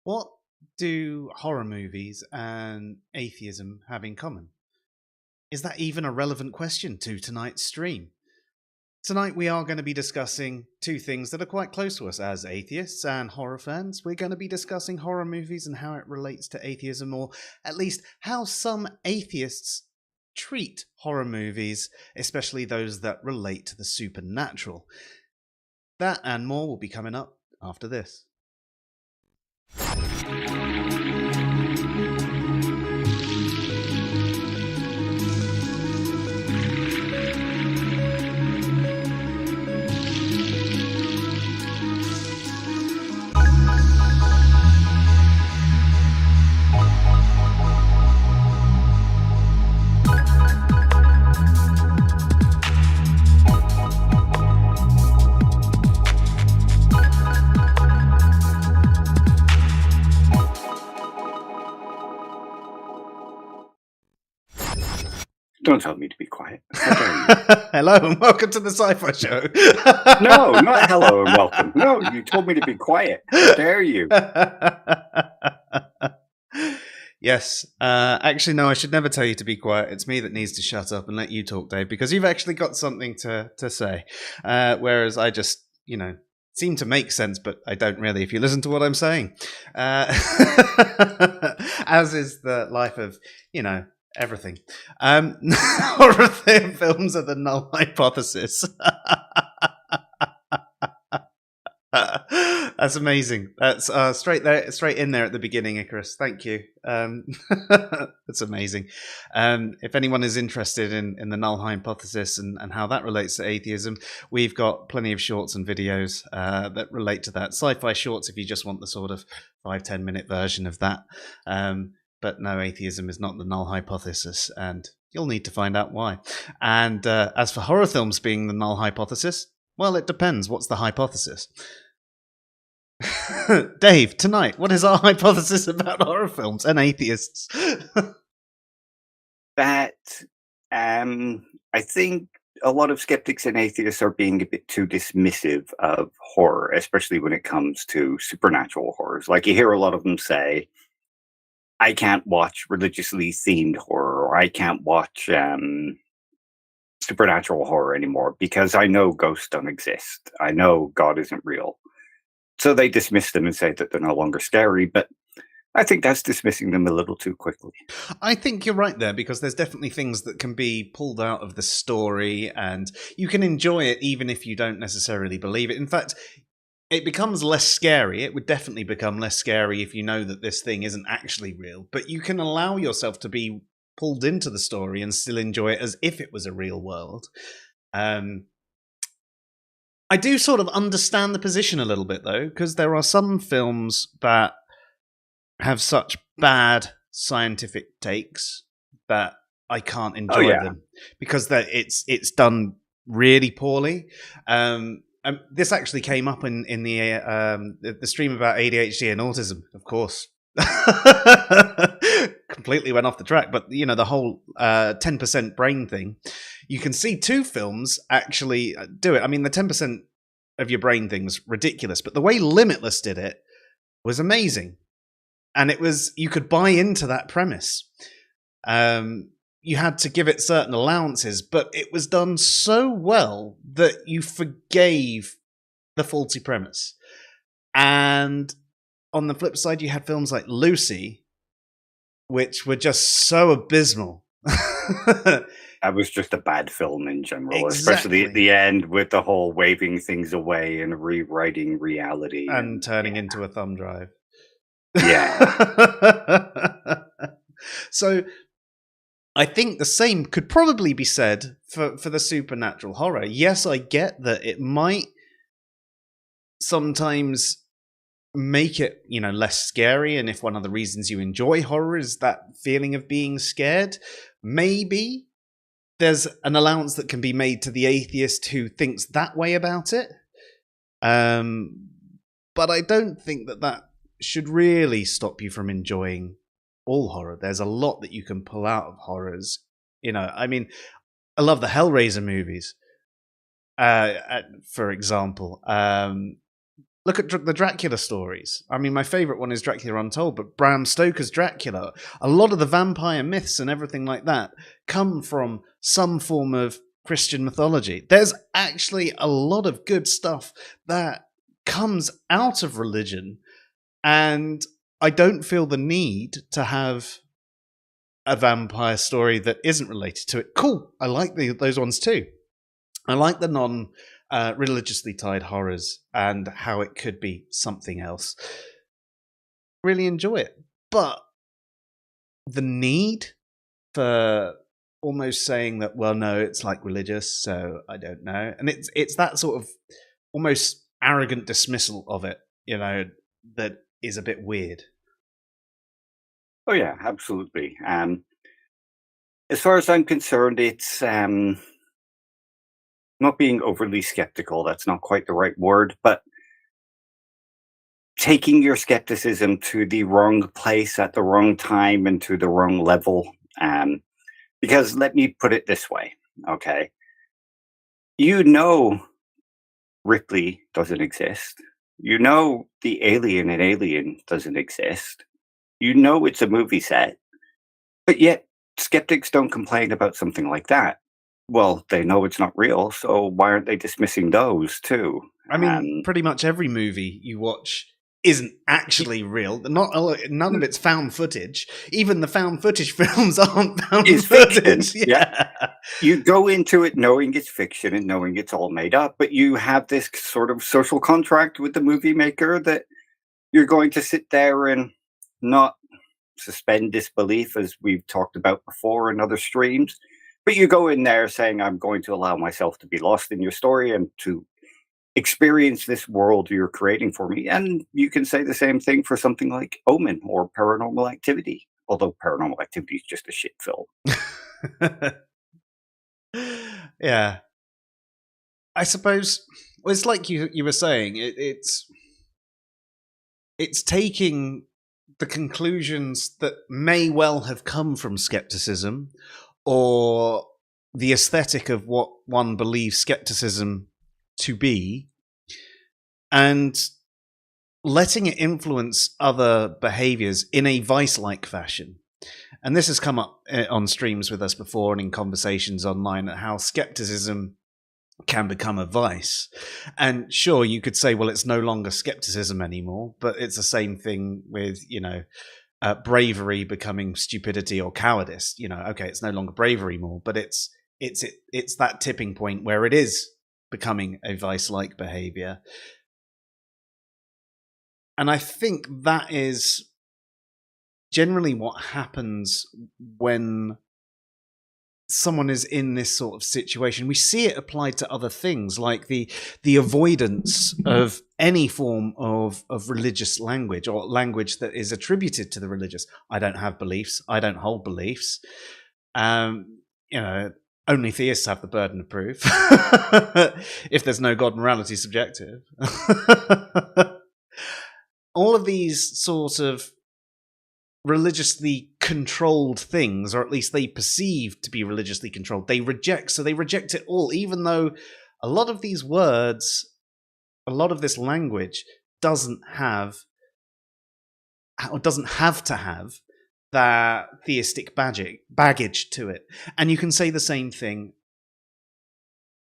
What do horror movies and atheism have in common? Is that even a relevant question to tonight's stream? Tonight, we are going to be discussing two things that are quite close to us as atheists and horror fans. We're going to be discussing horror movies and how it relates to atheism, or at least how some atheists treat horror movies, especially those that relate to the supernatural. That and more will be coming up after this. Don't tell me to be quiet. How dare you? Hello and welcome to the SciPhi show. No, not hello and welcome. No, you told me to be quiet. How dare you? Yes. Actually, no, I should never tell you to be quiet. It's me that needs to shut up and let you talk, Dave, because you've actually got something to say. Whereas I just, seem to make sense, but I don't really if you listen to what I'm saying. As is the life of, everything. Horror films are the null hypothesis. That's amazing. That's straight in there at the beginning, Icarus. Thank you. That's amazing. If anyone is interested in the null hypothesis and how that relates to atheism, we've got plenty of shorts and videos that relate to that. SciPhi shorts if you just want the sort of 5-10 minute version of that. But no, atheism is not the null hypothesis, and you'll need to find out why. And as for horror films being the null hypothesis, well, it depends. What's the hypothesis? Dave, tonight, what is our hypothesis about horror films and atheists? That I think a lot of skeptics and atheists are being a bit too dismissive of horror, especially when it comes to supernatural horrors. Like, you hear a lot of them say, I can't watch religiously themed horror, or I can't watch supernatural horror anymore because I know ghosts don't exist. I know God isn't real. So they dismiss them and say that they're no longer scary, but I think that's dismissing them a little too quickly. I think you're right there, because there's definitely things that can be pulled out of the story and you can enjoy it even if you don't necessarily believe it. In fact, it becomes less scary. It would definitely become less scary if you know that this thing isn't actually real, but you can allow yourself to be pulled into the story and still enjoy it as if it was a real world. I do sort of understand the position a little bit, though, because there are some films that have such bad scientific takes that I can't enjoy them because it's done really poorly. This actually came up in the stream about ADHD and autism, of course. Completely went off the track, but the whole 10% brain thing. You can see two films actually do it. I mean, the 10% of your brain thing's ridiculous, but the way Limitless did it was amazing, and you could buy into that premise. You had to give it certain allowances, but it was done so well that you forgave the faulty premise. And on the flip side, you had films like Lucy, which were just so abysmal. That was just a bad film in general, Exactly. Especially at the end with the whole waving things away and rewriting reality. And turning into a thumb drive. Yeah. So I think the same could probably be said for the supernatural horror. Yes, I get that it might sometimes make it, less scary, and if one of the reasons you enjoy horror is that feeling of being scared, maybe there's an allowance that can be made to the atheist who thinks that way about it. But I don't think that should really stop you from enjoying all horror. There's a lot that you can pull out of horrors. I mean, I love the Hellraiser movies, for example. Look at the Dracula stories. I mean, my favorite one is Dracula Untold, but Bram Stoker's Dracula, a lot of the vampire myths and everything like that come from some form of Christian mythology. There's actually a lot of good stuff that comes out of religion, and I don't feel the need to have a vampire story that isn't related to it. Cool. I like those ones too. I like the religiously tied horrors and how it could be something else. Really enjoy it. But the need for almost saying that, well, no, it's like religious, so I don't know. And it's that sort of almost arrogant dismissal of it, that is a bit weird. Oh yeah, absolutely. As far as I'm concerned, it's not being overly skeptical. That's not quite the right word, but taking your skepticism to the wrong place at the wrong time and to the wrong level. Because let me put it this way, okay? Ripley doesn't exist. The alien in Alien doesn't exist. It's a movie set. But yet, skeptics don't complain about something like that. Well, they know it's not real, so why aren't they dismissing those too? I mean, pretty much every movie you watch isn't actually real. None of it's found footage. Even the found footage films aren't found footage. Yeah. You go into it knowing it's fiction and knowing it's all made up, but you have this sort of social contract with the movie maker that you're going to sit there and not suspend disbelief, as we've talked about before in other streams. But you go in there saying, I'm going to allow myself to be lost in your story and to experience this world you're creating for me. And you can say the same thing for something like Omen or Paranormal Activity, although Paranormal Activity is just a shit film. Yeah. I suppose it's like you were saying, it's taking the conclusions that may well have come from skepticism or the aesthetic of what one believes skepticism to be, and letting it influence other behaviors in a vice-like fashion. And this has come up on streams with us before and in conversations online, how skepticism can become a vice. And sure, you could say, well, it's no longer skepticism anymore, but it's the same thing with, bravery becoming stupidity or cowardice. Okay, it's no longer bravery more, but it's that tipping point where it is becoming a vice-like behavior. And I think that is generally what happens when someone is in this sort of situation. We see it applied to other things, like the avoidance of any form of religious language or language that is attributed to the religious. I don't have beliefs. I don't hold beliefs. Only theists have the burden of proof. If there's no God, morality is subjective. All of these sort of religiously controlled things, or at least they perceive to be religiously controlled, they reject it all, even though a lot of these words, a lot of this language doesn't have to have that theistic baggage to it. And you can say the same thing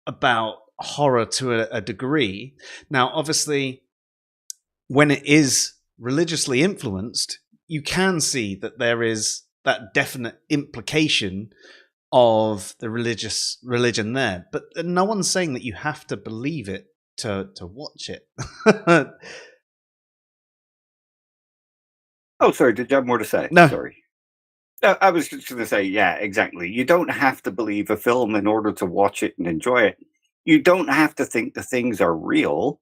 about horror to a degree. Now, obviously, when it is religiously influenced, you can see that there is that definite implication of the religion there. But no one's saying that you have to believe it to watch it. Oh, sorry. Did you have more to say? No. Sorry. I was just going to say, yeah, exactly. You don't have to believe a film in order to watch it and enjoy it. You don't have to think the things are real.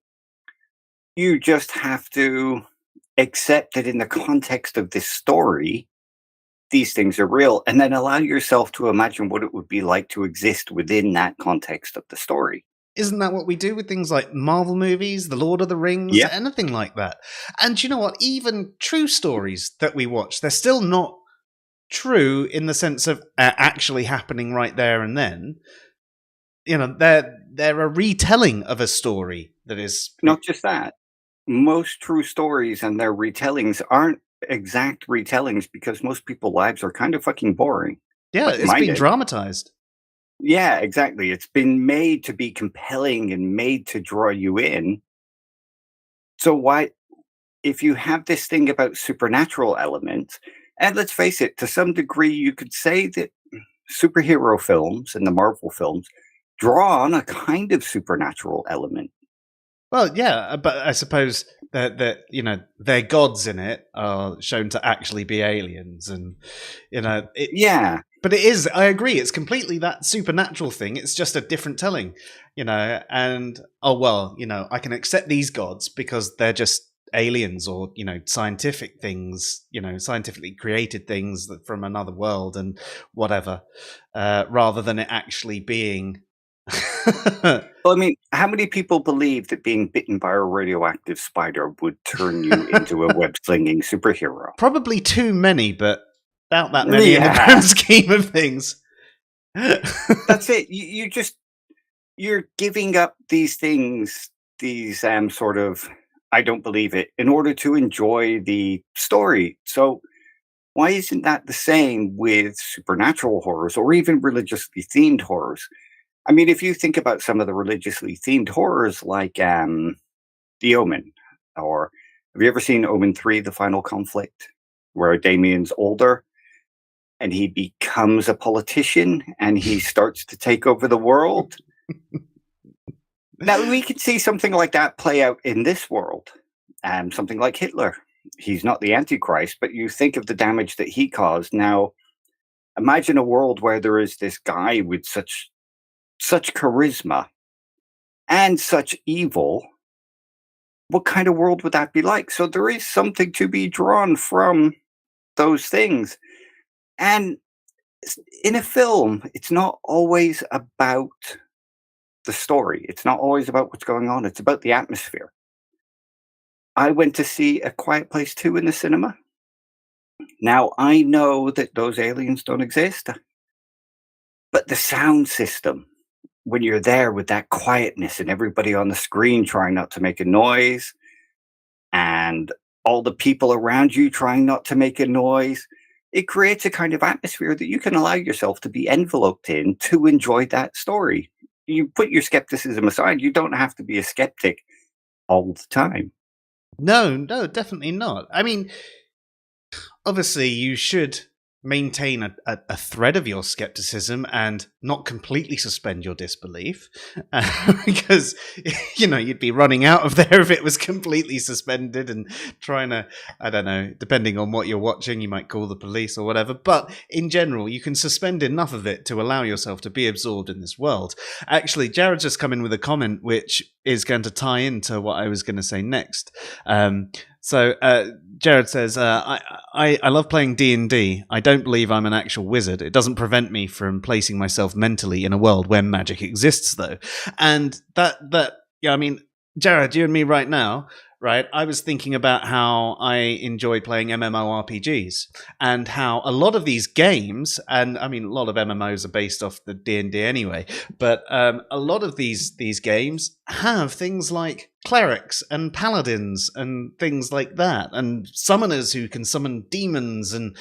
You just have to accept that in the context of this story, these things are real, and then allow yourself to imagine what it would be like to exist within that context of the story. Isn't that what we do with things like Marvel movies, The Lord of the Rings, anything like that? And you know what? Even true stories that we watch, they're still not true in the sense of actually happening right there and then. They're a retelling of a story that is... Not just that. most true stories and their retellings aren't exact retellings because most people's lives are kind of fucking boring. Yeah, Like it's mine been is. dramatized. Yeah, exactly. It's been made to be compelling and made to draw you in. So why, if you have this thing about supernatural elements, and let's face it, to some degree, you could say that superhero films and the Marvel films draw on a kind of supernatural element. Well, yeah, but I suppose that their gods in it are shown to actually be aliens, and it. Yeah, But it is. I agree. It's completely that supernatural thing. It's just a different telling, And oh well, I can accept these gods because they're just aliens or scientific things, scientifically created things from another world and whatever, rather than it actually being. well, I mean, how many people believe that being bitten by a radioactive spider would turn you into a web slinging superhero? Probably too many, but about that many in the Yeah, grand scheme of things. that's it. You're giving up these things, these sort of I don't believe it, in order to enjoy the story. So why isn't that the same with supernatural horrors or even religiously themed horrors? I mean, if you think about some of the religiously themed horrors like The Omen, or have you ever seen Omen 3, The Final Conflict, where Damien's older and he becomes a politician and he starts to take over the world? Now, we could see something like that play out in this world. Something like Hitler. He's not the Antichrist, but you think of the damage that he caused. Now, imagine a world where there is this guy with such charisma and such evil. What kind of world would that be like? So there is something to be drawn from those things. And in a film, it's not always about the story. It's not always about what's going on. It's about the atmosphere. I went to see A Quiet Place 2 in the cinema. Now, I know that those aliens don't exist, but the sound system, when you're there with that quietness and everybody on the screen trying not to make a noise, and all the people around you trying not to make a noise, it creates a kind of atmosphere that you can allow yourself to be enveloped in to enjoy that story. You put your skepticism aside, you don't have to be a skeptic all the time. No, definitely not. I mean, obviously, you should maintain a thread of your skepticism and not completely suspend your disbelief, because you'd be running out of there if it was completely suspended and trying to, I don't know, depending on what you're watching, you might call the police or whatever. But in general, you can suspend enough of it to allow yourself to be absorbed in this world. Actually, Jared's just come in with a comment which is going to tie into what I was going to say next. So Jared says, I love playing D&D. I don't believe I'm an actual wizard. It doesn't prevent me from placing myself mentally in a world where magic exists, though. And I mean, Jared, you and me right now, right? I was thinking about how I enjoy playing MMORPGs and how a lot of these games, and I mean, a lot of MMOs are based off the D&D anyway, but a lot of these games have things like clerics and paladins and things like that, and summoners who can summon demons, and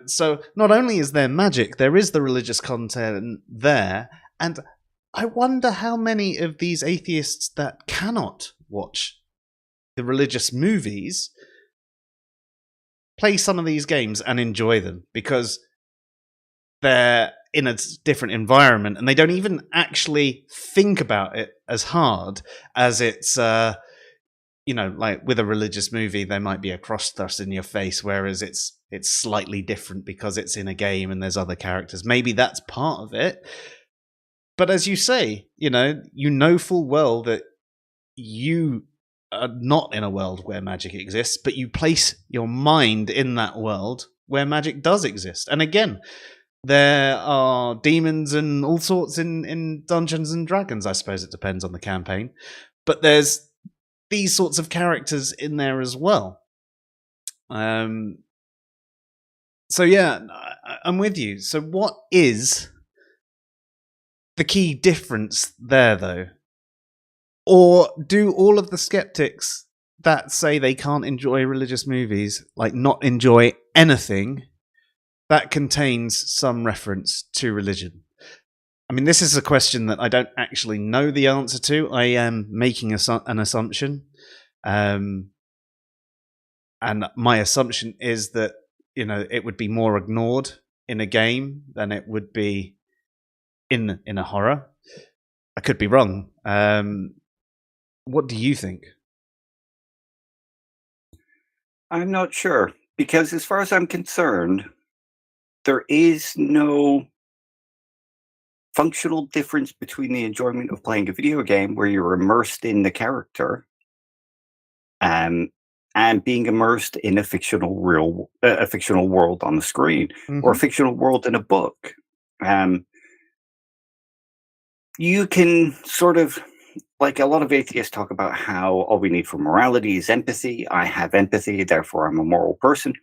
so not only is there magic, there is the religious content there. And I wonder how many of these atheists that cannot watch the religious movies play some of these games and enjoy them because they're in a different environment and they don't even actually think about it as hard as it's like with a religious movie there might be a cross thrust in your face, whereas it's slightly different because it's in a game and there's other characters. Maybe that's part of it, but as you say, you know full well that you are not in a world where magic exists, but you place your mind in that world where magic does exist. And again, there are demons and all sorts in Dungeons and Dragons. I suppose it depends on the campaign, but there's these sorts of characters in there as well. So yeah, I'm with you. So what is the key difference there, though? Or do all of the skeptics that say they can't enjoy religious movies, like not enjoy anything that contains some reference to religion? I mean, this is a question that I don't actually know the answer to. I am making an assumption. And my assumption is that, it would be more ignored in a game than it would be in a horror. I could be wrong. What do you think? I'm not sure, because as far as I'm concerned, there is no functional difference between the enjoyment of playing a video game where you're immersed in the character, and being immersed in a fictional world on the screen, or a fictional world in a book. You can sort of, like, a lot of atheists talk about how all we need for morality is empathy. I have empathy, therefore I'm a moral person.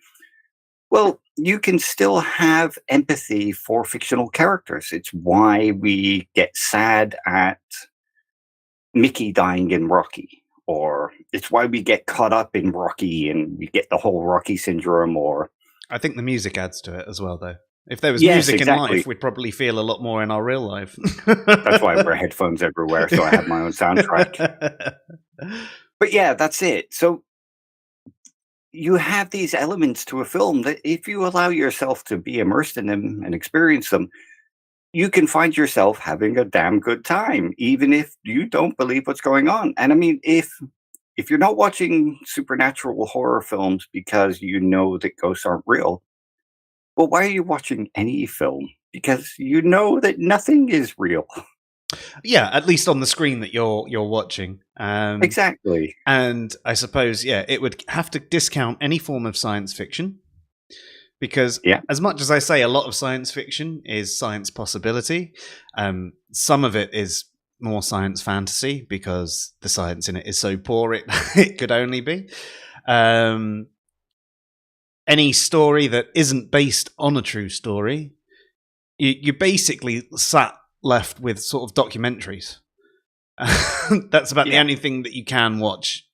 Well, you can still have empathy for fictional characters. It's why we get sad at Mickey dying in Rocky, or it's why we get caught up in Rocky and we get the whole Rocky syndrome. Or I think the music adds to it as well, though. If there was Yes, music in exactly. life, we'd probably feel a lot more in our real life. That's why I wear headphones everywhere, so I have my own soundtrack. But yeah, that's it. So you have these elements to a film that if you allow yourself to be immersed in them and experience them, you can find yourself having a damn good time, even if you don't believe what's going on. And I mean, if you're not watching supernatural horror films because you know that ghosts aren't real, well, why are you watching any film? Because you know that nothing is real. Yeah, at least on the screen that you're watching. Exactly. And I suppose, it would have to discount any form of science fiction, because Yeah. as much as I say a lot of science fiction is science possibility, some of it is more science fantasy because the science in it is so poor it could only be. Any story that isn't based on a true story, you basically left with sort of documentaries. That's about the only thing that you can watch.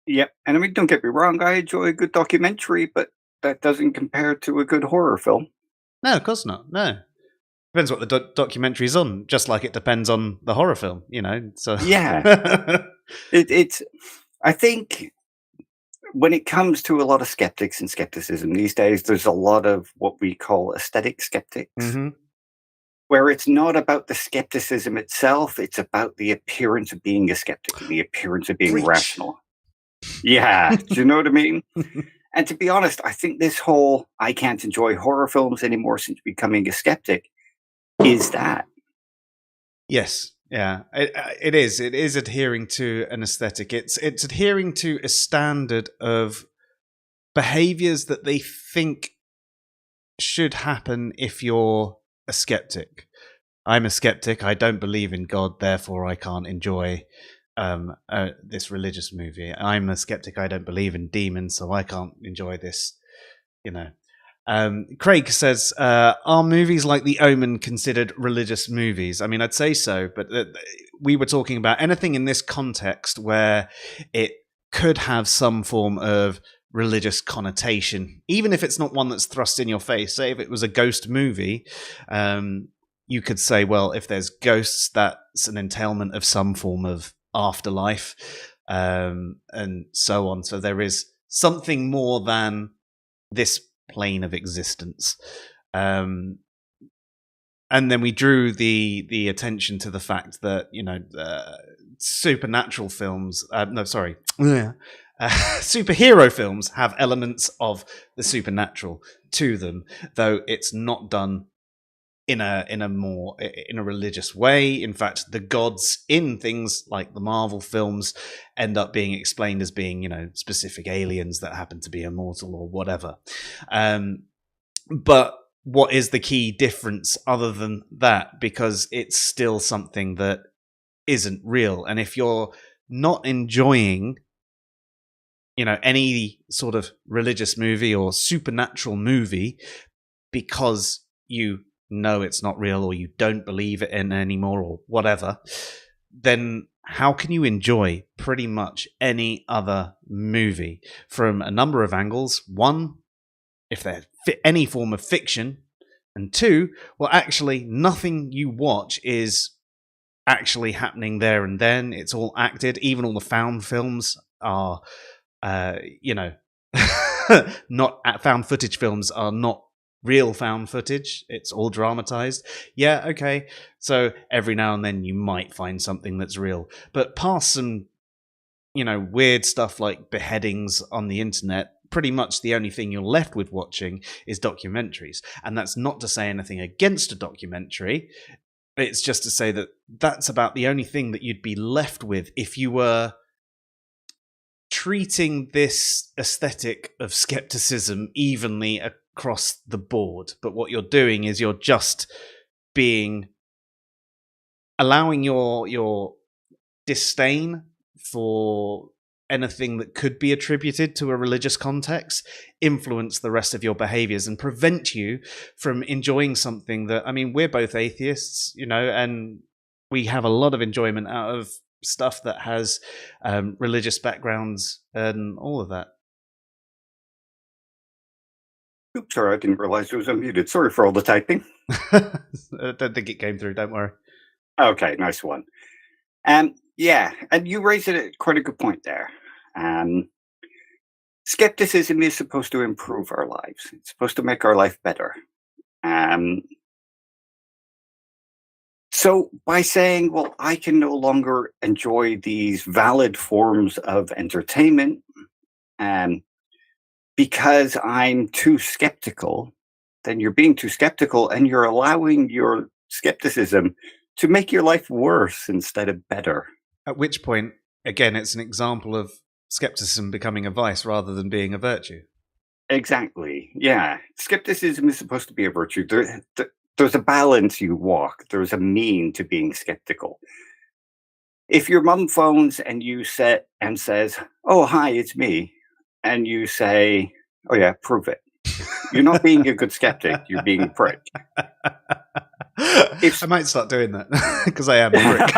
Yep. And I mean, don't get me wrong, I enjoy a good documentary, but that doesn't compare to a good horror film. No, of course not. No. Depends what the documentary's on, just like it depends on the horror film, So Yeah. It's, I think when it comes to a lot of skeptics and skepticism these days, there's a lot of what we call aesthetic skeptics, where it's not about the skepticism itself, it's about the appearance of being a skeptic and the appearance of being Preach. rational. Yeah, do you know what I mean? And to be honest, I think this whole I can't enjoy horror films anymore since becoming a skeptic is that. Yes, yeah, it is. It is adhering to an aesthetic. It's adhering to a standard of behaviors that they think should happen if you're a skeptic. I'm a skeptic. I don't believe in God, therefore I can't enjoy this religious movie. I'm a skeptic. I don't believe in demons, so I can't enjoy this. Craig says, are movies like The Omen considered religious movies? I mean, I'd say so, but we were talking about anything in this context where it could have some form of religious connotation, even if it's not one that's thrust in your face. Say if it was a ghost movie, you could say, well, if there's ghosts, that's an entailment of some form of afterlife, and so on. So there is something more than this plane of existence. And then we drew the attention to the fact that supernatural films superhero films have elements of the supernatural to them, though it's not done in a religious way. In fact, the gods in things like the Marvel films end up being explained as being, specific aliens that happen to be immortal or whatever. But what is the key difference other than that? Because it's still something that isn't real. And if you're not enjoying, any sort of religious movie or supernatural movie because you know it's not real or you don't believe it in anymore or whatever, then how can you enjoy pretty much any other movie from a number of angles? One, if they're any form of fiction, and two, well, actually, nothing you watch is actually happening there and then. It's all acted. Even all the found films are, not found footage films are not real found footage. It's all dramatized. Yeah, okay. So every now and then you might find something that's real, but past some, weird stuff like beheadings on the internet, pretty much the only thing you're left with watching is documentaries. And that's not to say anything against a documentary. It's just to say that that's about the only thing that you'd be left with if you were treating this aesthetic of skepticism evenly across the board. But what you're doing is you're just allowing your disdain for anything that could be attributed to a religious context influence the rest of your behaviors and prevent you from enjoying something that, I mean, we're both atheists, and we have a lot of enjoyment out of stuff that has religious backgrounds and all of that. Oops, sorry, I didn't realize it was unmuted. Sorry for all the typing. I don't think it came through, don't worry. Okay, nice one. Yeah, and you raised quite a good point there. Skepticism is supposed to improve our lives. It's supposed to make our life better. So by saying, well, I can no longer enjoy these valid forms of entertainment because I'm too skeptical, then you're being too skeptical and you're allowing your skepticism to make your life worse instead of better. At which point, again, it's an example of skepticism becoming a vice rather than being a virtue. Exactly. Yeah. Skepticism is supposed to be a virtue. There's a balance you walk. There's a mean to being skeptical. If your mum phones and says, "Oh, hi, it's me," and you say, "Oh yeah, prove it," you're not being a good skeptic. You're being a prick. I might start doing that because I am a prick.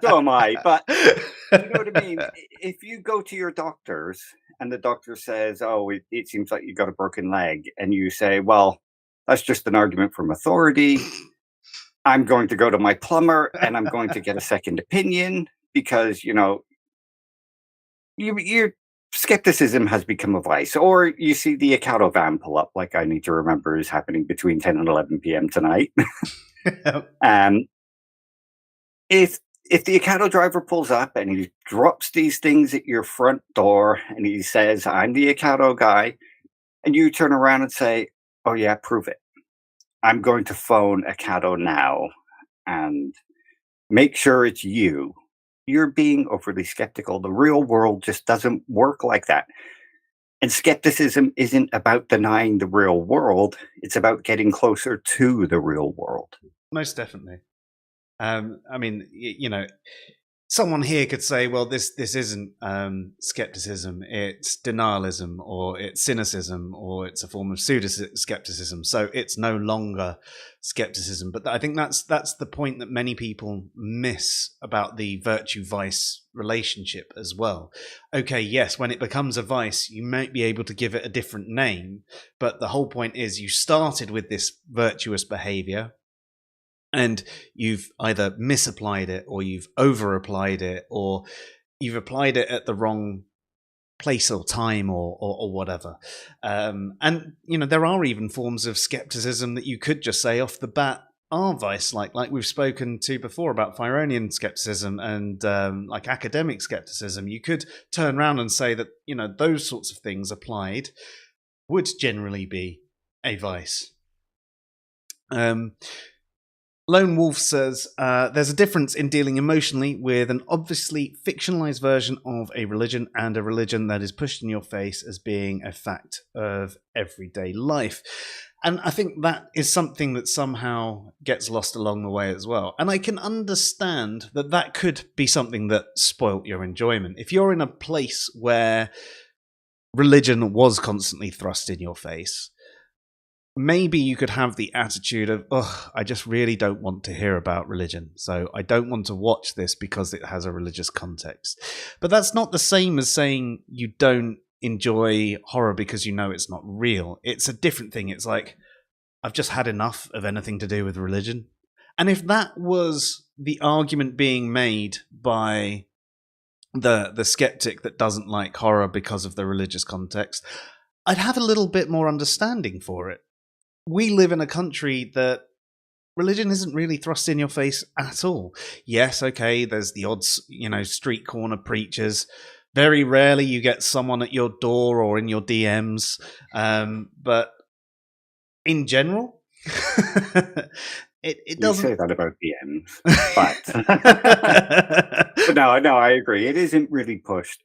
So am I. But you know what I mean? If you go to your doctors and the doctor says, "Oh, it seems like you got a broken leg," and you say, "Well, that's just an argument from authority. I'm going to go to my plumber and I'm going to get a second opinion," because, your skepticism has become a vice. Or you see the Ocado van pull up, like I need to remember is happening between 10 and 11 p.m. tonight. If the Ocado driver pulls up and he drops these things at your front door and he says, "I'm the Ocado guy," and you turn around and say, "Oh yeah, prove it. I'm going to phone Ocado now and make sure it's you," you're being overly skeptical. The real world just doesn't work like that. And skepticism isn't about denying the real world. It's about getting closer to the real world. Most definitely. I mean, someone here could say, well, this isn't skepticism, it's denialism, or it's cynicism, or it's a form of pseudo-skepticism. So it's no longer skepticism. But I think that's the point that many people miss about the virtue-vice relationship as well. Okay, yes, when it becomes a vice, you might be able to give it a different name. But the whole point is you started with this virtuous behavior, and you've either misapplied it or you've over-applied it or you've applied it at the wrong place or time or whatever. And, there are even forms of skepticism that you could just say off the bat are vice, like we've spoken to before about Pyrrhonian skepticism and like academic skepticism. You could turn around and say that, those sorts of things applied would generally be a vice. Lone Wolf says, there's a difference in dealing emotionally with an obviously fictionalized version of a religion and a religion that is pushed in your face as being a fact of everyday life. And I think that is something that somehow gets lost along the way as well. And I can understand that could be something that spoilt your enjoyment. If you're in a place where religion was constantly thrust in your face, maybe you could have the attitude of, oh, I just really don't want to hear about religion, so I don't want to watch this because it has a religious context. But that's not the same as saying you don't enjoy horror because you know it's not real. It's a different thing. It's like, I've just had enough of anything to do with religion. And if that was the argument being made by the skeptic that doesn't like horror because of the religious context, I'd have a little bit more understanding for it. We live in a country that religion isn't really thrust in your face at all. Yes, okay, there's the odd, street corner preachers. Very rarely you get someone at your door or in your DMs. But in general, it doesn't. You say that about DMs, but no, I agree. It isn't really pushed.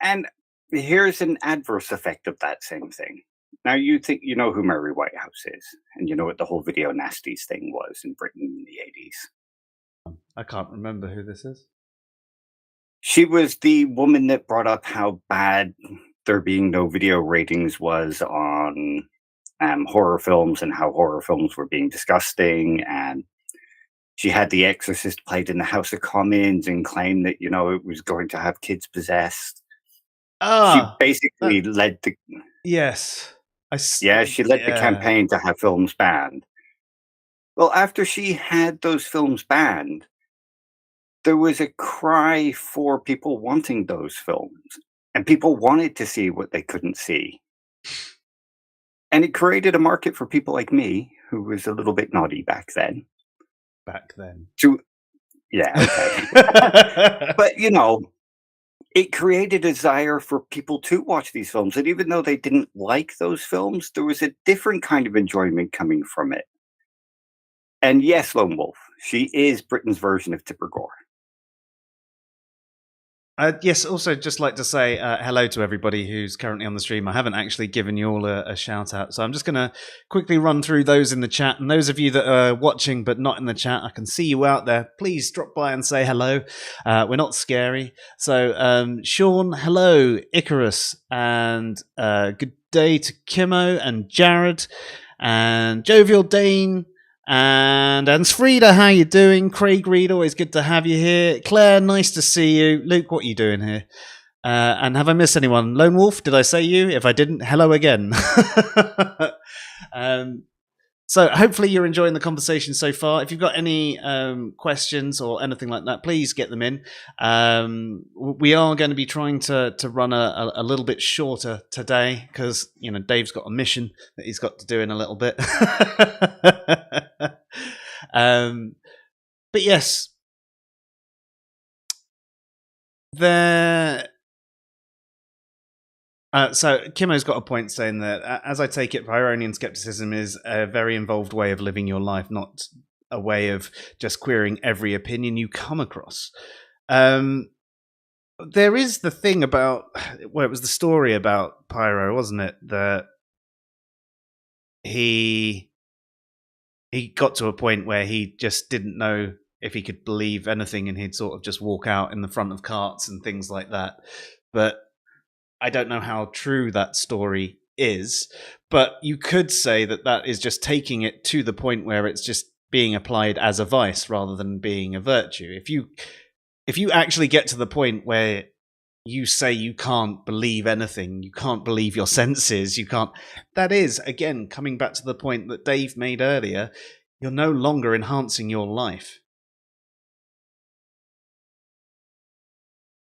And here's an adverse effect of that same thing. Now, you think you know who Mary Whitehouse is, and you know what the whole video nasties thing was in Britain in the 80s. I can't remember who this is. She was the woman that brought up how bad there being no video ratings was on horror films, and how horror films were being disgusting. And she had The Exorcist played in the House of Commons and claimed that, it was going to have kids possessed. She basically led the... Yes. She led the campaign to have films banned. Well, after she had those films banned, there was a cry for people wanting those films. And people wanted to see what they couldn't see. And it created a market for people like me, who was a little bit naughty back then. Yeah, okay. But, it created a desire for people to watch these films. And even though they didn't like those films, there was a different kind of enjoyment coming from it. And yes, Lone Wolf, she is Britain's version of Tipper Gore. Yes, also just like to say hello to everybody who's currently on the stream. I haven't actually given you all a shout out, so I'm just going to quickly run through those in the chat. And those of you that are watching but not in the chat, I can see you out there. Please drop by and say hello. We're not scary. So Sean, hello, Icarus, and good day to Kimmo and Jared and Jovial Dane. And Frida, how you doing? Craig Reed, always good to have you here. Claire, nice to see you. Luke, what are you doing here? And have I missed anyone? Lone Wolf, did I say you? If I didn't, hello again. So hopefully you're enjoying the conversation so far. If you've got any questions or anything like that, please get them in. We are going to be trying to run a little bit shorter today because, Dave's got a mission that he's got to do in a little bit. But yes, so Kimmo's got a point saying that, as I take it, Pyrrhonian skepticism is a very involved way of living your life, not a way of just querying every opinion you come across. There is the thing about, well, it was the story about Pyro, wasn't it? That he got to a point where he just didn't know if he could believe anything, and he'd sort of just walk out in the front of carts and things like that. But I don't know how true that story is, but you could say that that is just taking it to the point where it's just being applied as a vice rather than being a virtue. If you actually get to the point where you say you can't believe anything, you can't believe your senses, you can't, that is, again, coming back to the point that Dave made earlier, you're no longer enhancing your life.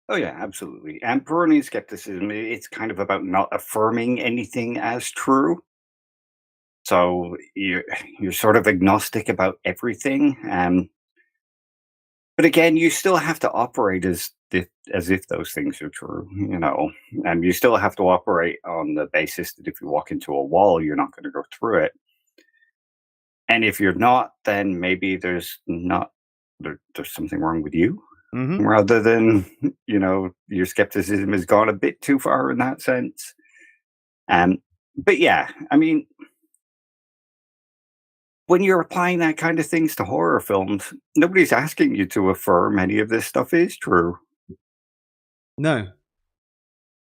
Oh, yeah, absolutely. And Pyrrhonian skepticism, it's kind of about not affirming anything as true. So you're sort of agnostic about everything. But again, you still have to operate as if those things are true, and you still have to operate on the basis that if you walk into a wall, you're not going to go through it. And if you're not, then maybe there's something wrong with you. Mm-hmm. Rather than, your skepticism has gone a bit too far in that sense. But yeah, I mean, when you're applying that kind of things to horror films, nobody's asking you to affirm any of this stuff is true. No.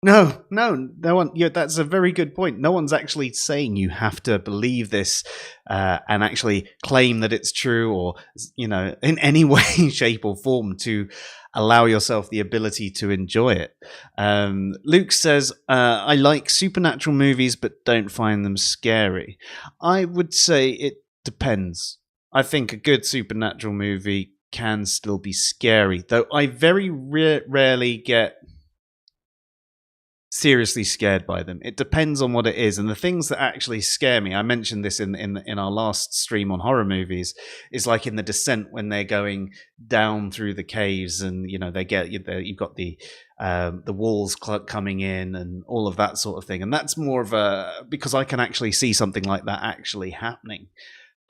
No one. Yeah, that's a very good point. No one's actually saying you have to believe this and actually claim that it's true, or in any way, shape, or form to allow yourself the ability to enjoy it. Luke says, "I like supernatural movies, but don't find them scary." I would say it depends. I think a good supernatural movie can still be scary, though I very rarely get seriously scared by them. It depends on what it is, and the things that actually scare me. I mentioned this in our last stream on horror movies. Is like in The Descent when they're going down through the caves, and they get you've got the walls coming in and all of that sort of thing, and that's more of a because I can actually see something like that actually happening,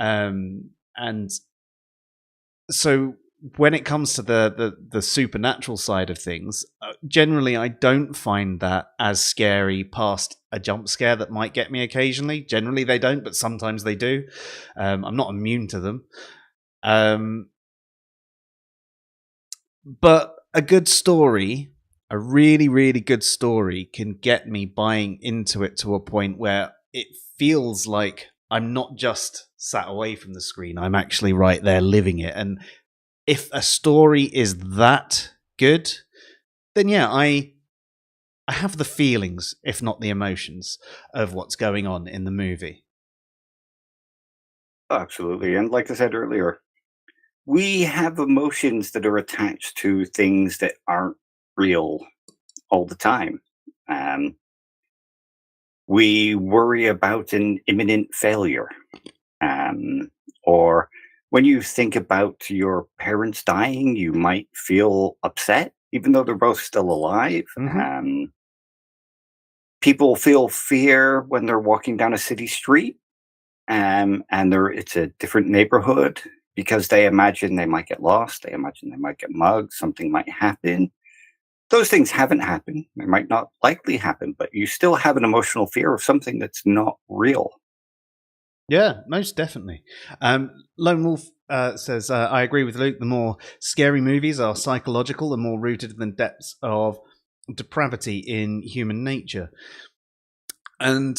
and so when it comes to the supernatural side of things, generally I don't find that as scary past a jump scare that might get me occasionally. Generally they don't, but sometimes they do. I'm not immune to them. But a good story, a really, really good story, can get me buying into it to a point where it feels like I'm not just sat away from the screen, I'm actually right there living it. And if a story is that good, then yeah, I have the feelings, if not the emotions, of what's going on in the movie. Absolutely. And like I said earlier, we have emotions that are attached to things that aren't real all the time. Um, we worry about an imminent failure. Or when you think about your parents dying, you might feel upset, even though they're both still alive. Mm-hmm. People feel fear when they're walking down a city street, and it's a different neighborhood because they imagine they might get lost. They imagine they might get mugged. Something might happen. Those things haven't happened. They might not likely happen, but you still have an emotional fear of something that's not real. Yeah, most definitely. Lone Wolf says, I agree with Luke. The more scary movies are psychological and more rooted in the depths of depravity in human nature. And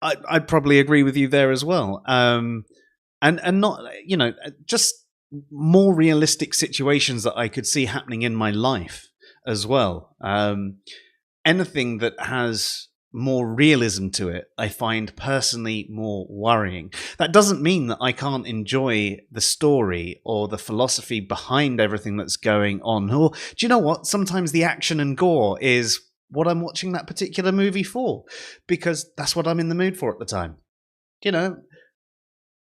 I'd probably agree with you there as well. And not, just more realistic situations that I could see happening in my life as well. Anything that has more realism to it, I find personally more worrying. That doesn't mean that I can't enjoy the story or the philosophy behind everything that's going on. Or do you know what? Sometimes the action and gore is what I'm watching that particular movie for, because that's what I'm in the mood for at the time. You know,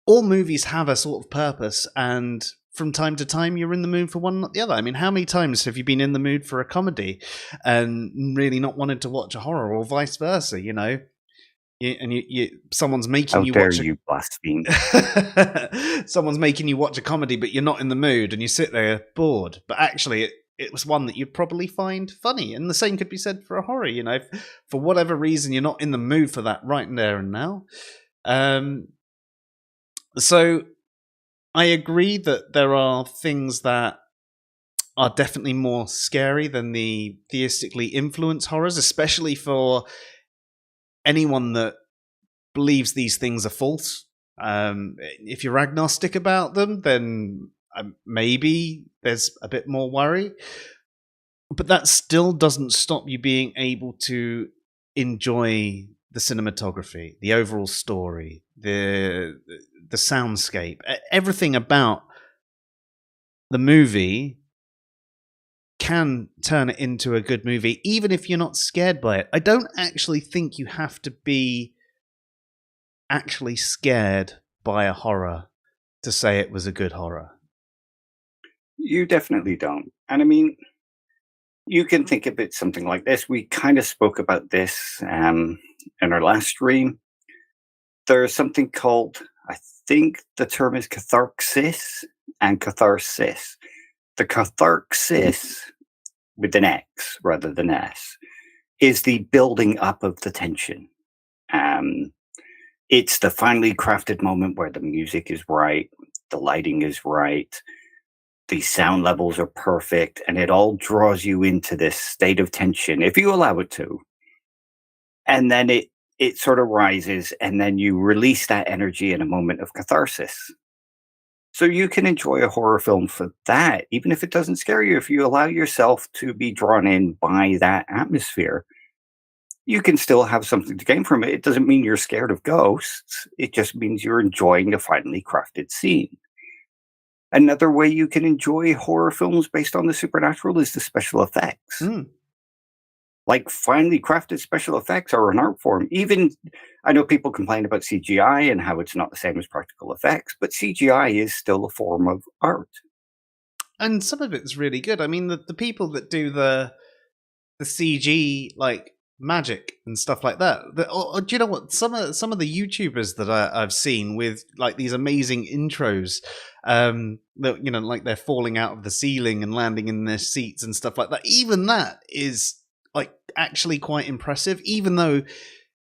all movies have a sort of purpose, and from time to time you're in the mood for one, not the other. I mean, how many times have you been in the mood for a comedy and really not wanted to watch a horror, or vice versa? Someone's making How you dare watch you blaspheme? someone's making you watch a comedy, but you're not in the mood, and you sit there bored. But actually, it was one that you'd probably find funny, and the same could be said for a horror. For whatever reason, you're not in the mood for that right there and now. So I agree that there are things that are definitely more scary than the theistically influenced horrors, especially for anyone that believes these things are false. If you're agnostic about them, then maybe there's a bit more worry. But that still doesn't stop you being able to enjoy the cinematography, the overall story, the soundscape, everything about the movie can turn it into a good movie, even if you're not scared by it. I don't actually think you have to be actually scared by a horror to say it was a good horror. You definitely don't. And I mean, you can think of it something like this. We kind of spoke about this in our last stream. There's something called, I think the term is catharsis and catharsis. The catharsis, with an X rather than S, is the building up of the tension. It's the finely crafted moment where the music is right, the lighting is right, the sound levels are perfect, and it all draws you into this state of tension if you allow it to. And then it sort of rises, and then you release that energy in a moment of catharsis. So you can enjoy a horror film for that, even if it doesn't scare you. If you allow yourself to be drawn in by that atmosphere, you can still have something to gain from it. It doesn't mean you're scared of ghosts. It just means you're enjoying a finely crafted scene. Another way you can enjoy horror films based on the supernatural is the special effects. Like, finely crafted special effects are an art form. Even, I know people complain about CGI and how it's not the same as practical effects, but CGI is still a form of art. And some of it's really good. I mean, the people that do the CG, like, magic and stuff like that. Or do you know what? Some of the YouTubers that I've seen with, like, these amazing intros, that, you know, like they're falling out of the ceiling and landing in their seats and stuff like that. Even that is, like, actually quite impressive, even though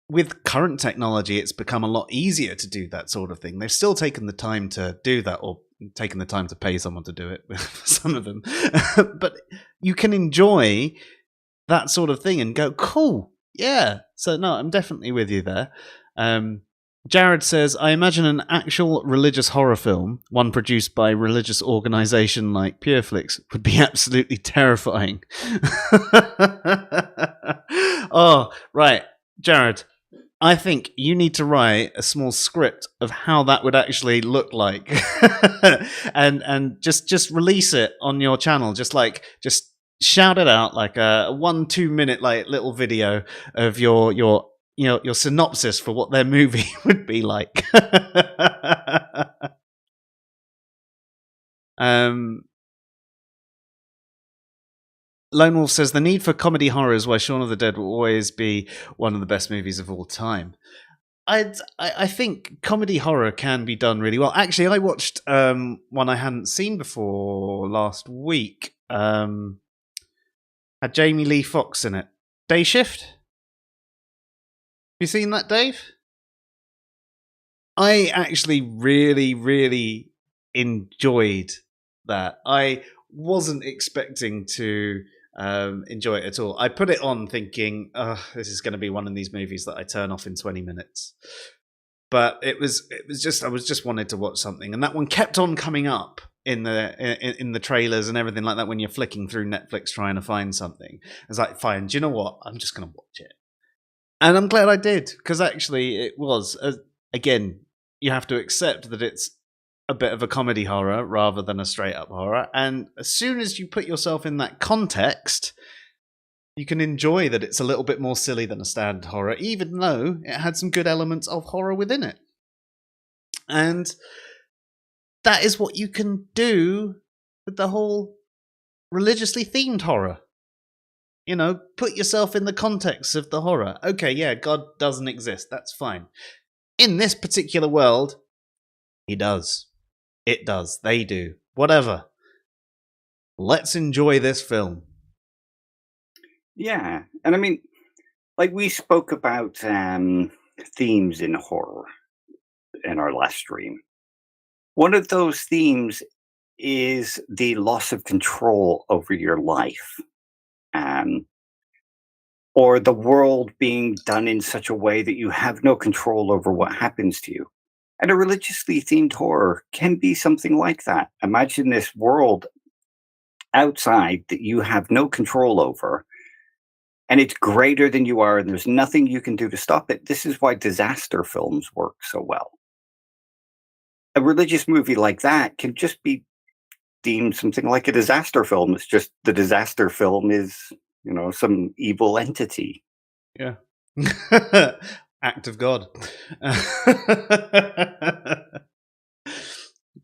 with current technology it's become a lot easier to do that sort of thing. They've still taken the time to do that, or taken the time to pay someone to do it, some of them. But you can enjoy that sort of thing and go, cool, yeah. So no, I'm definitely with you there. Jared says, I imagine an actual religious horror film, one produced by a religious organization like Pureflix, would be absolutely terrifying. Oh, right. Jared, I think you need to write a small script of how that would actually look like. and just release it on your channel. Just shout it out like a 1-2 minute like little video of your synopsis for what their movie would be like. Lone Wolf says the need for comedy horror is why Shaun of the Dead will always be one of the best movies of all time. I think comedy horror can be done really well. Actually, I watched one I hadn't seen before last week. Had Jamie Lee Fox in it. Day Shift? You seen that, Dave? I actually really, really enjoyed that. I wasn't expecting to enjoy it at all. I put it on thinking, this is going to be one of these movies that I turn off in 20 minutes. But it was just, I was just wanted to watch something, and that one kept on coming up in the trailers and everything like that when you're flicking through Netflix trying to find something. I was like, fine, do you know what? I'm just going to watch it. And I'm glad I did, because actually it was, again, you have to accept that it's a bit of a comedy horror rather than a straight up horror. And as soon as you put yourself in that context, you can enjoy that it's a little bit more silly than a standard horror, even though it had some good elements of horror within it. And that is what you can do with the whole religiously themed horror. You know, put yourself in the context of the horror. Okay, yeah, God doesn't exist. That's fine. In this particular world, he does. It does. They do. Whatever. Let's enjoy this film. Yeah. And I mean, like, we spoke about themes in horror in our last stream. One of those themes is the loss of control over your life. Or the world being done in such a way that you have no control over what happens to you. And a religiously themed horror can be something like that. Imagine this world outside that you have no control over, and it's greater than you are, and there's nothing you can do to stop it. This is why disaster films work so well. A religious movie like that can just be deemed something like a disaster film. It's just the disaster film is, some evil entity. Yeah. Act of God.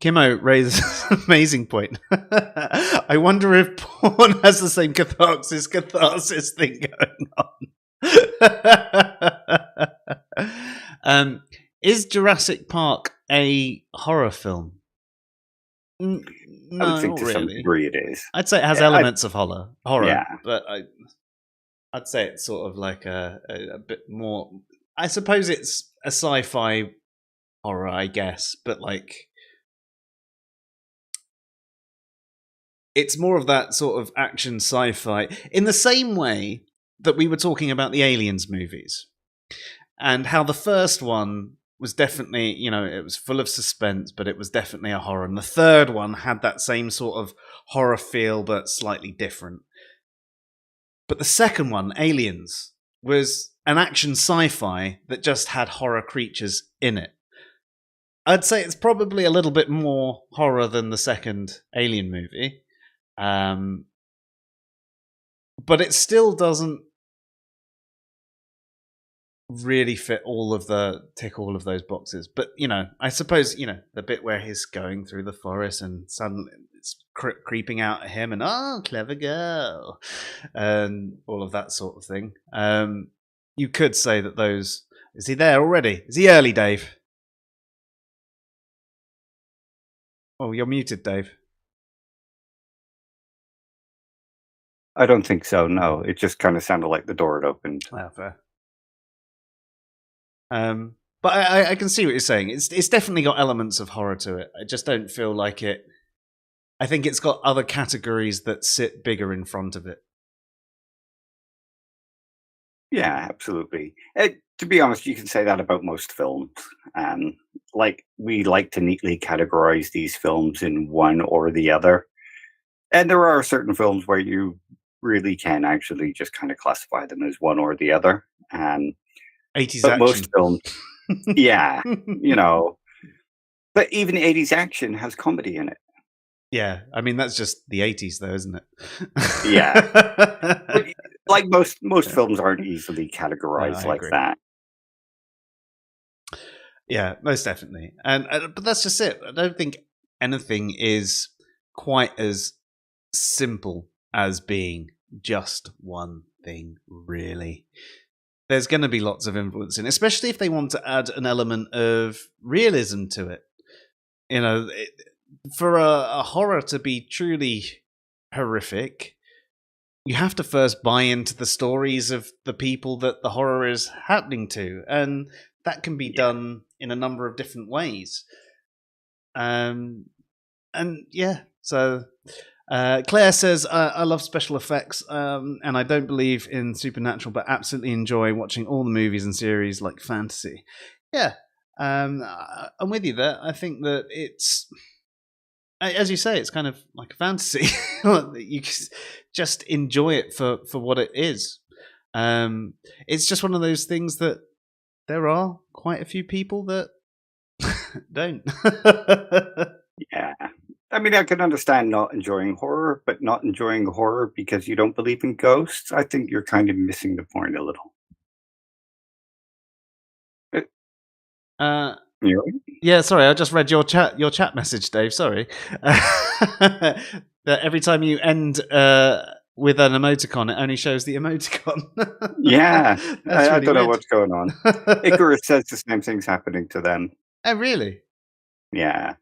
Kimmo raises an amazing point. I wonder if porn has the same catharsis thing going on. Is Jurassic Park a horror film? No, I would think to really. some degree it is. I'd say it has elements of horror, yeah. But I'd say it's sort of like a bit more. I suppose it's a sci-fi horror, I guess, but like, it's more of that sort of action sci-fi in the same way that we were talking about the Aliens movies and how the first one was definitely, it was full of suspense, but it was definitely a horror. And the third one had that same sort of horror feel, but slightly different. But the second one, Aliens, was an action sci-fi that just had horror creatures in it. I'd say it's probably a little bit more horror than the second Alien movie. But it still doesn't really tick all of those boxes. But, I suppose, the bit where he's going through the forest and suddenly it's creeping out at him and, oh, clever girl, and all of that sort of thing. You could say that those... Is he there already? Is he early, Dave? Oh, you're muted, Dave. I don't think so, no. It just kind of sounded like the door had opened. Oh, fair. But I can see what you're saying. It's definitely got elements of horror to it. I just don't feel like it... I think it's got other categories that sit bigger in front of it. Yeah, absolutely. To be honest, you can say that about most films. We like to neatly categorize these films in one or the other. And there are certain films where you really can actually just kind of classify them as one or the other. 80s but action. Most films, yeah, But even 80s action has comedy in it. Yeah, I mean, that's just the 80s, though, isn't it? Yeah. Like most films aren't easily categorized like agree. that. Yeah, most definitely. But that's just it. I don't think anything is quite as simple as being just one thing, really. There's going to be lots of influence in it, especially if they want to add an element of realism to it. For a horror to be truly horrific, you have to first buy into the stories of the people that the horror is happening to, and that can be done in a number of different ways. So Claire says, I love special effects, and I don't believe in supernatural, but absolutely enjoy watching all the movies and series like fantasy. Yeah, I'm with you there. I think that it's... As you say, it's kind of like a fantasy. You just enjoy it for what it is. It's just one of those things that there are quite a few people that don't. Yeah. I mean, I can understand not enjoying horror, but not enjoying horror because you don't believe in ghosts. I think you're kind of missing the point a little. Yeah, sorry, I just read your chat message, Dave. Sorry. That every time you end with an emoticon, it only shows the emoticon. Yeah, I don't know what's going on. Icarus says the same thing's happening to them. Oh, really? Yeah.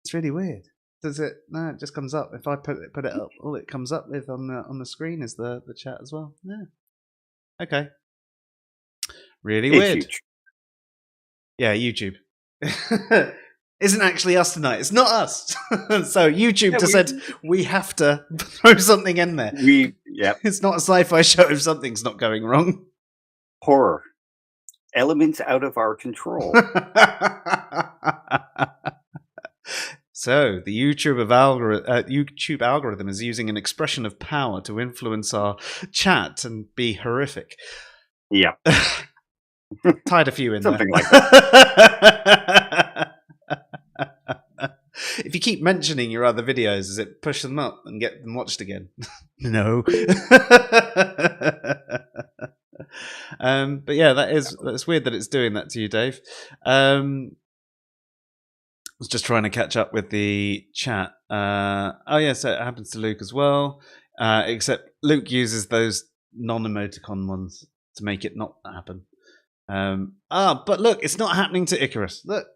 It's really weird. Does it? No, it just comes up. If I put it up, all it comes up with on the screen is the chat as well. Yeah. Okay. Really weird. Huge. Yeah, YouTube. Isn't actually us tonight. It's not us. So YouTube just said we have to throw something in there. It's not a sci-fi show if something's not going wrong. Horror. Elements out of our control. So the YouTube algorithm is using an expression of power to influence our chat and be horrific. Yeah. Tied a few in something there. Like that. If you keep mentioning your other videos, does it push them up and get them watched again? No. But yeah, that's weird that it's doing that to you, Dave. I was just trying to catch up with the chat. Oh yeah, so it happens to Luke as well. Except Luke uses those non-emoticon ones to make it not happen. But look, it's not happening to Icarus. Look.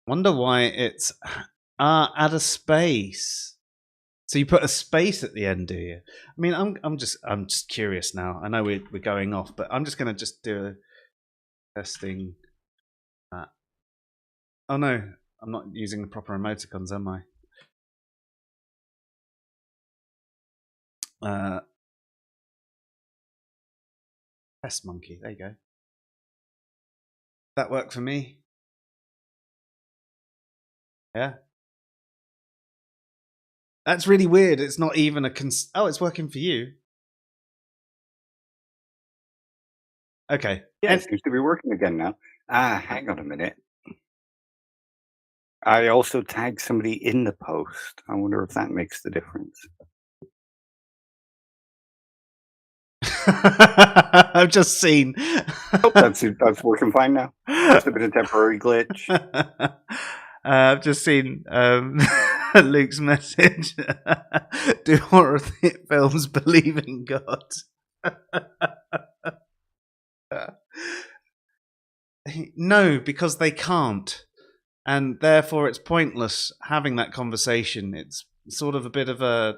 Wonder why it's add a space. So you put a space at the end, do you? I mean, I'm just curious now. I know we're going off, but I'm just gonna just do a testing. Oh no, I'm not using the proper emoticons, am I? Press monkey. There you go. That worked for me. Yeah. That's really weird. It's not even a oh, it's working for you. Okay. Yeah, it seems to be working again now. Hang on a minute. I also tagged somebody in the post. I wonder if that makes the difference. I've just seen. Oh, that's working fine now. Must have been a temporary glitch. I've just seen Luke's message. Do horror films believe in God? No, because they can't. And therefore it's pointless having that conversation. It's sort of a bit of a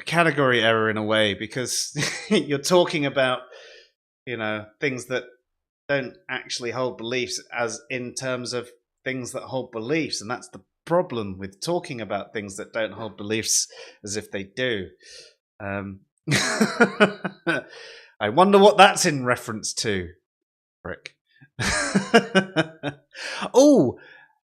category error in a way, because you're talking about, things that don't actually hold beliefs as in terms of things that hold beliefs, and that's the problem with talking about things that don't hold beliefs as if they do. I wonder what that's in reference to. Frick. Oh,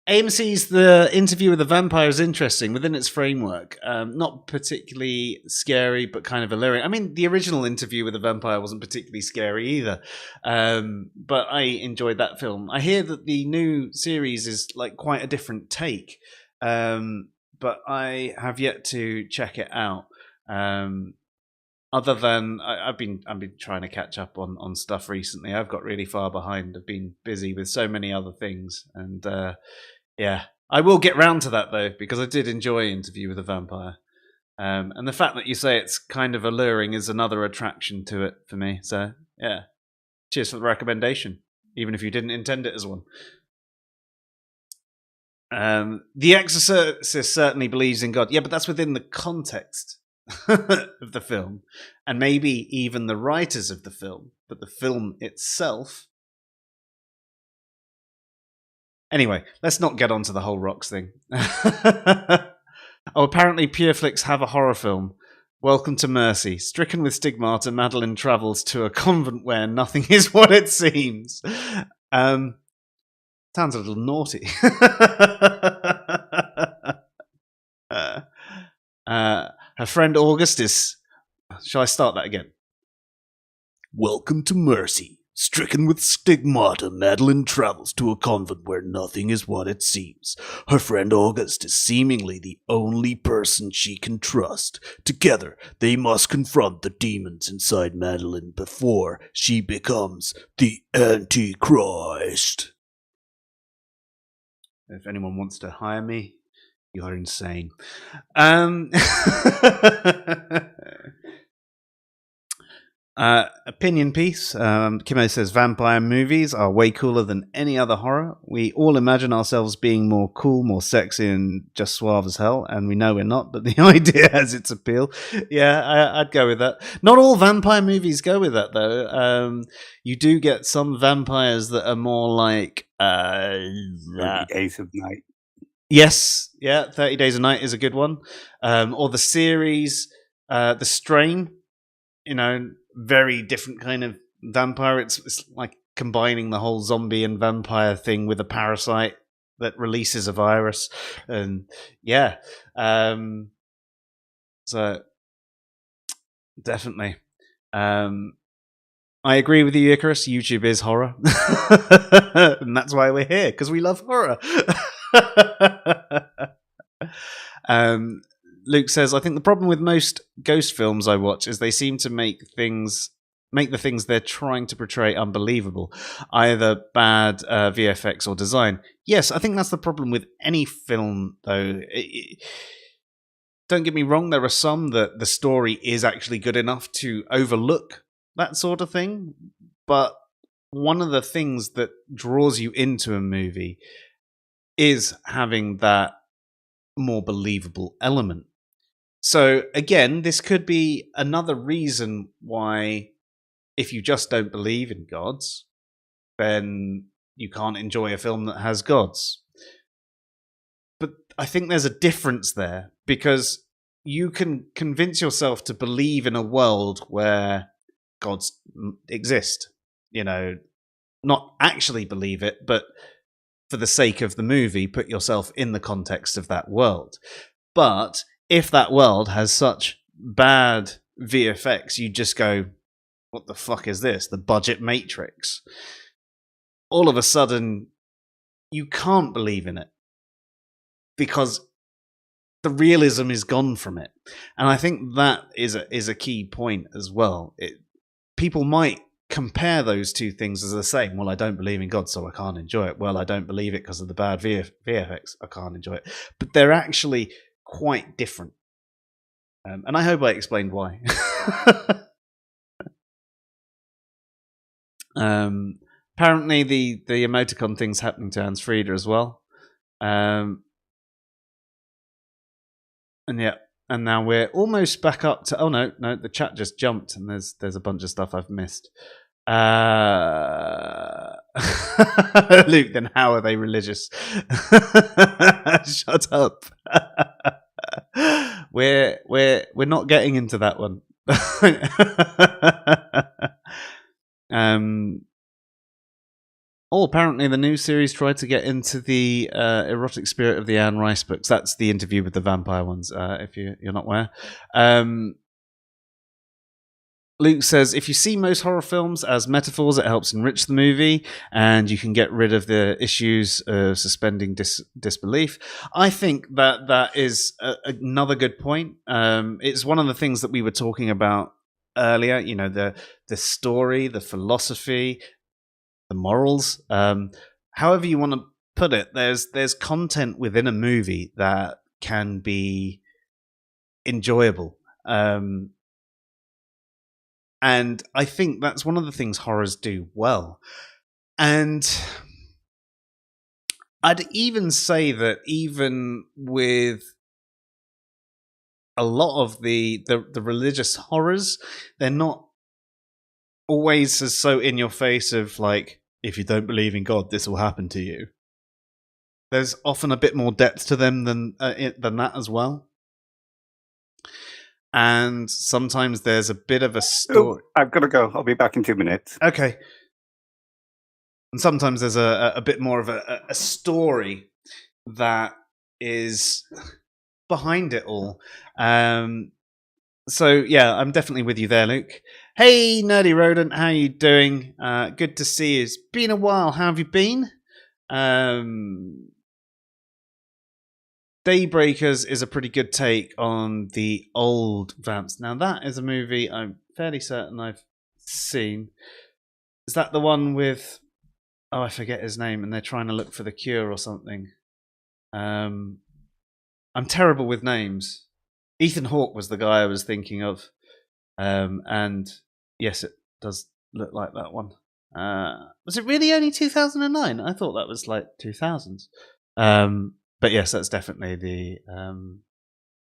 AMC's The Interview with the Vampire is interesting within its framework. Not particularly scary, but kind of alluring. I mean, the original Interview with the Vampire wasn't particularly scary either, but I enjoyed that film. I hear that the new series is like quite a different take, but I have yet to check it out. Other than I've been trying to catch up on stuff recently. I've got really far behind. I've been busy with so many other things, and yeah, I will get round to that though, because I did enjoy Interview with a Vampire, and the fact that you say it's kind of alluring is another attraction to it for me. So yeah, cheers for the recommendation, even if you didn't intend it as one. The Exorcist certainly believes in God. Yeah, but that's within the context of the film, and maybe even the writers of the film, but the film itself. Anyway, let's not get onto the whole rocks thing. Oh, apparently Pureflix have a horror film. Welcome to Mercy. Stricken with stigmata, Madeline travels to a convent where nothing is what it seems. Sounds a little naughty. Her friend August is... Shall I start that again? Welcome to Mercy. Stricken with stigmata, Madeline travels to a convent where nothing is what it seems. Her friend August is seemingly the only person she can trust. Together, they must confront the demons inside Madeline before she becomes the Antichrist. If anyone wants to hire me, you are insane. Opinion piece. Kimo says vampire movies are way cooler than any other horror. We all imagine ourselves being more cool, more sexy, and just suave as hell, and we know we're not, but the idea has its appeal. Yeah, I'd go with that. Not all vampire movies go with that, though. You do get some vampires that are more like 30 Days of Night. Yes, yeah, 30 Days a Night is a good one. Or the series, The Strain, very different kind of vampire. It's like combining the whole zombie and vampire thing with a parasite that releases a virus. And yeah, so definitely. I agree with you, Icarus. YouTube is horror. And that's why we're here, because we love horror. Luke says, I think the problem with most ghost films I watch is they seem to make the things they're trying to portray unbelievable, either bad VFX or design. Yes, I think that's the problem with any film, though. Don't get me wrong, there are some that the story is actually good enough to overlook that sort of thing, but one of the things that draws you into a movie is having that more believable element. So again, this could be another reason why, if you just don't believe in gods, then you can't enjoy a film that has gods. But I think there's a difference there, because you can convince yourself to believe in a world where gods exist. Not actually believe it, but for the sake of the movie, put yourself in the context of that world. But if that world has such bad VFX, you just go, what the fuck is this? The budget Matrix. All of a sudden, you can't believe in it because the realism is gone from it. And I think that is a key point as well. People might compare those two things as the same. Well, I don't believe in God, so I can't enjoy it. Well, I don't believe it because of the bad VFX. I can't enjoy it. But they're actually quite different. And I hope I explained why. Apparently, the emoticon thing's happening to Hans Frieda as well. And yeah, and now we're almost back up to. Oh no, the chat just jumped, and there's a bunch of stuff I've missed. Luke, then how are they religious? Shut up. We're not getting into that one. Apparently the new series tried to get into the erotic spirit of the Anne Rice books. That's the interview with the vampire ones, if you're not aware. Luke says, if you see most horror films as metaphors, it helps enrich the movie, and you can get rid of the issues of suspending disbelief. I think that is another good point. It's one of the things that we were talking about earlier, the story, the philosophy, the morals, however you want to put it. There's content within a movie that can be enjoyable. And I think that's one of the things horrors do well. And I'd even say that even with a lot of the religious horrors, they're not always as so in your face of like, if you don't believe in God, this will happen to you. There's often a bit more depth to them than that as well. And sometimes there's a bit of a story. I've got to go. I'll be back in 2 minutes. Okay. And sometimes there's a bit more of a story that is behind it all. So, yeah, I'm definitely with you there, Luke. Hey, Nerdy Rodent, how you doing? Good to see you. It's been a while. How have you been? Daybreakers is a pretty good take on the old Vamps. Now, that is a movie I'm fairly certain I've seen. Is that the one with... Oh, I forget his name, and they're trying to look for the cure or something. I'm terrible with names. Ethan Hawke was the guy I was thinking of. And yes, it does look like that one. Was it really only 2009? I thought that was like 2000s. But yes, that's definitely the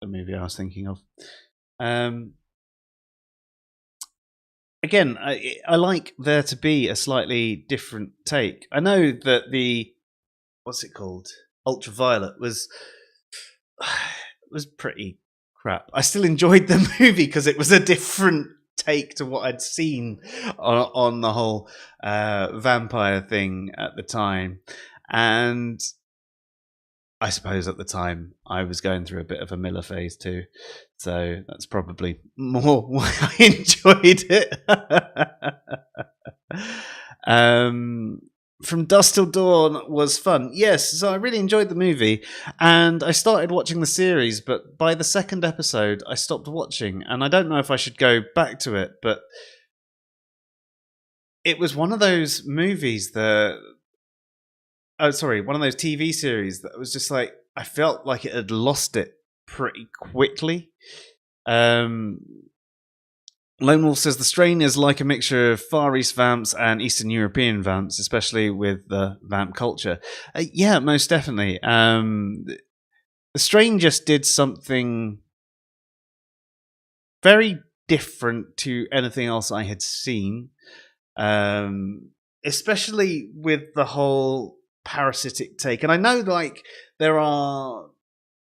movie I was thinking of. Again, I like there to be a slightly different take. I know that the what's it called, Ultraviolet was pretty crap. I still enjoyed the movie because it was a different take to what I'd seen on the whole vampire thing at the time, and I suppose at the time I was going through a bit of a Miller phase too, so that's probably more why I enjoyed it. From Dusk Till Dawn was fun. Yes, so I really enjoyed the movie, and I started watching the series, but by the second episode I stopped watching, and I don't know if I should go back to it, but it was one of those movies that... one of those TV series that was just like, I felt like it had lost it pretty quickly. Lone Wolf says the strain is like a mixture of Far East vamps and Eastern European vamps, especially with the vamp culture. Yeah, most definitely. The strain just did something very different to anything else I had seen, especially with the whole parasitic take. And I know, like, there are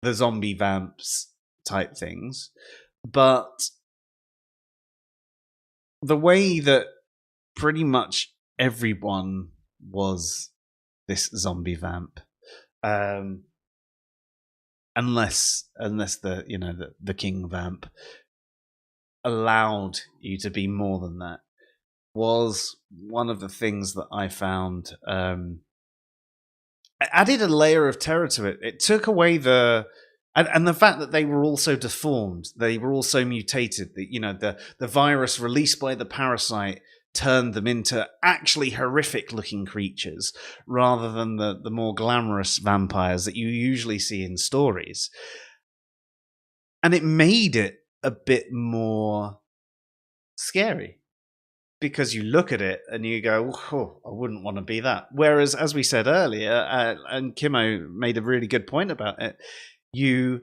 the zombie vamps type things, but the way that pretty much everyone was this zombie vamp, unless the king vamp allowed you to be more than that, was one of the things that I found added a layer of terror to it. It took away and the fact that they were also deformed, they were also mutated. The virus released by the parasite turned them into actually horrific looking creatures rather than the more glamorous vampires that you usually see in stories. And it made it a bit more scary, because you look at it and you go, oh, I wouldn't want to be that. Whereas, as we said earlier, and Kimmo made a really good point about it, you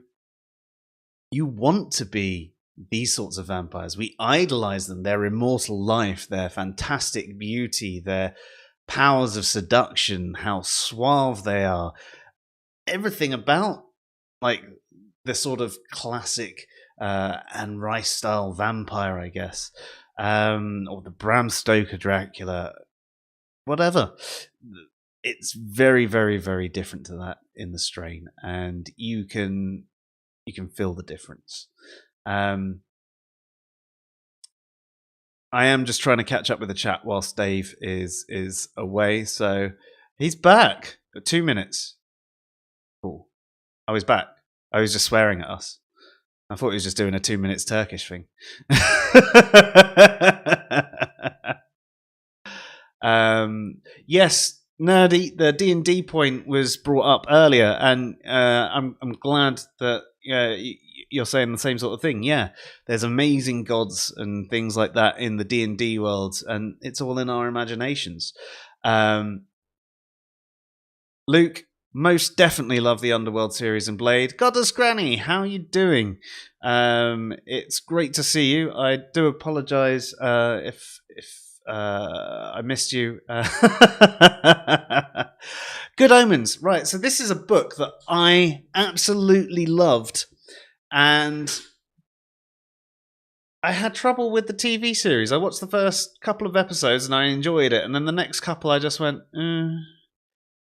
want to be these sorts of vampires. We idolize them, their immortal life, their fantastic beauty, their powers of seduction, how suave they are. Everything about like the sort of classic Anne Rice style vampire, I guess. Or the Bram Stoker Dracula, whatever. It's very, very, very different to that in the strain, and you can feel the difference. I am just trying to catch up with the chat whilst Dave is away, so he's back. 2 minutes. Cool. Oh, he's back. Oh, he's just swearing at us. I thought he was just doing a 2 minutes Turkish thing. Yes, Nerdy, the D&D point was brought up earlier, and I'm glad that you're saying the same sort of thing. Yeah, there's amazing gods and things like that in the D&D world, and it's all in our imaginations. Luke, most definitely love the Underworld series and Blade. Goddess Granny, how are you doing? It's great to see you. I do apologise if I missed you. Good Omens. Right, so this is a book that I absolutely loved, and I had trouble with the TV series. I watched the first couple of episodes and I enjoyed it, and then the next couple I just went,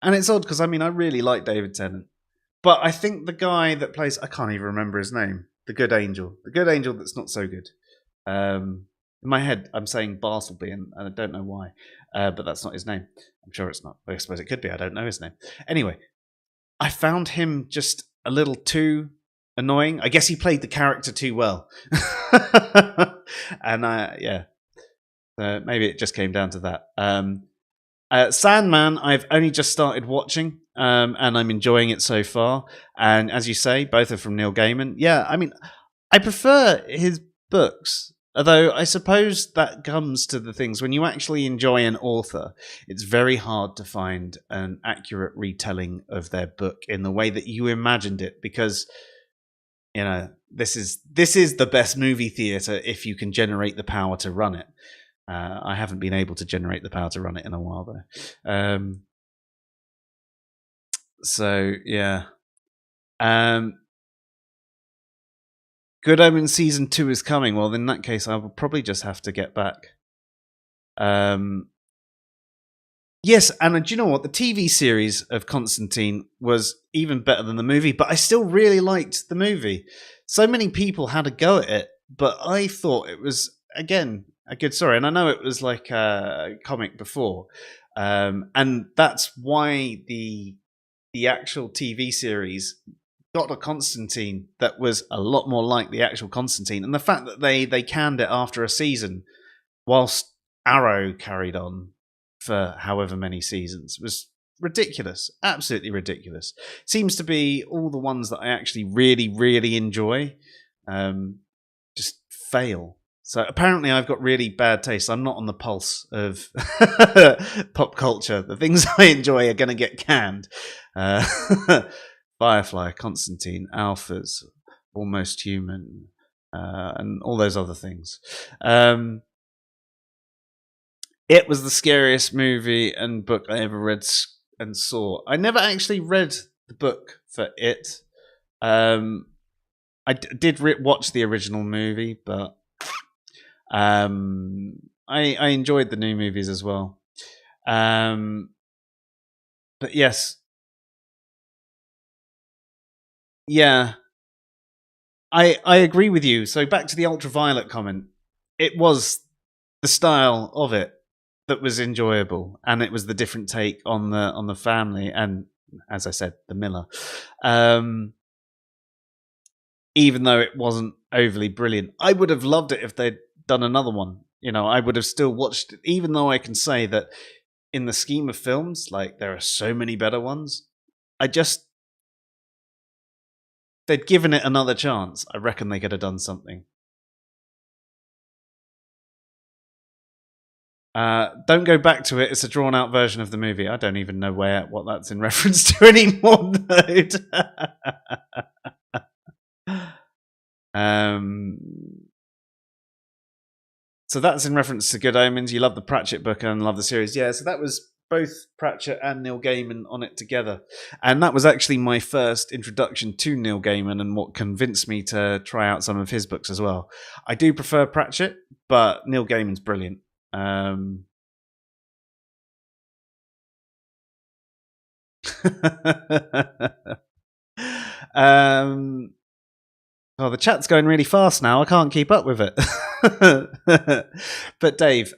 And it's odd because, I really like David Tennant. But I think the guy that plays, I can't even remember his name, the good angel that's not so good. In my head, I'm saying Bartleby, and I don't know why. But that's not his name. I'm sure it's not. I suppose it could be. I don't know his name. Anyway, I found him just a little too annoying. I guess he played the character too well. And maybe it just came down to that. Sandman, I've only just started watching, and I'm enjoying it so far. And as you say, both are from Neil Gaiman. Yeah, I prefer his books, although I suppose that comes to the things. When you actually enjoy an author, it's very hard to find an accurate retelling of their book in the way that you imagined it, because this is the best movie theater if you can generate the power to run it. I haven't been able to generate the power to run it in a while, though. So, yeah. Good Omens Season 2 is coming. Well, in that case, I will probably just have to get back. Yes, and do you know what? The TV series of Constantine was even better than the movie, but I still really liked the movie. So many people had a go at it, but I thought it was, again, a good story. And I know it was like a comic before, and that's why the actual TV series got a Constantine that was a lot more like the actual Constantine. And the fact that they canned it after a season whilst Arrow carried on for however many seasons was ridiculous. Absolutely ridiculous. Seems to be all the ones that I actually really, really enjoy just fail. So apparently I've got really bad taste. I'm not on the pulse of pop culture. The things I enjoy are going to get canned. Firefly, Constantine, Alphas, Almost Human, and all those other things. It was the scariest movie and book I ever read and saw. I never actually read the book for it. I I did watch the original movie, but I enjoyed the new movies as well. But yes, yeah, I agree with you. So back to the ultraviolet comment. It was the style of it that was enjoyable, and it was the different take on the family, and as I said, the Miller. Even though it wasn't overly brilliant, I would have loved it if they'd done another one. I would have still watched it, even though I can say that in the scheme of films, like, there are so many better ones. They'd given it another chance, I reckon they could have done something. Don't go back to it. It's a drawn-out version of the movie. I don't even know what that's in reference to anymore. So that's in reference to Good Omens. You love the Pratchett book and love the series. Yeah, so that was both Pratchett and Neil Gaiman on it together. And that was actually my first introduction to Neil Gaiman and what convinced me to try out some of his books as well. I do prefer Pratchett, but Neil Gaiman's brilliant. Oh, the chat's going really fast now. I can't keep up with it. But Dave,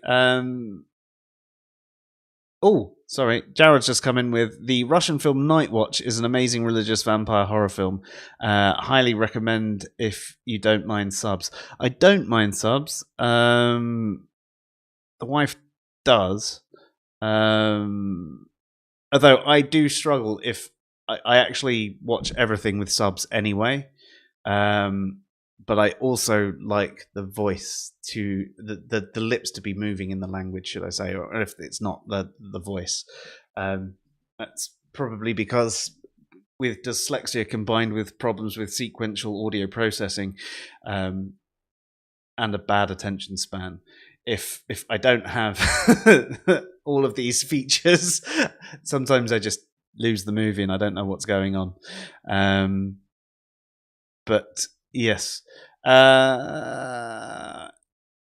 sorry. Jared's just come in with the Russian film Night Watch is an amazing religious vampire horror film. Highly recommend if you don't mind subs. I don't mind subs. The wife does. Although I do struggle if I actually watch everything with subs anyway. But I also like the voice to the lips to be moving in the language, should I say, or if it's not the voice. That's probably because with dyslexia combined with problems with sequential audio processing and a bad attention span, if I don't have all of these features, sometimes I just lose the movie and I don't know what's going on. But yes,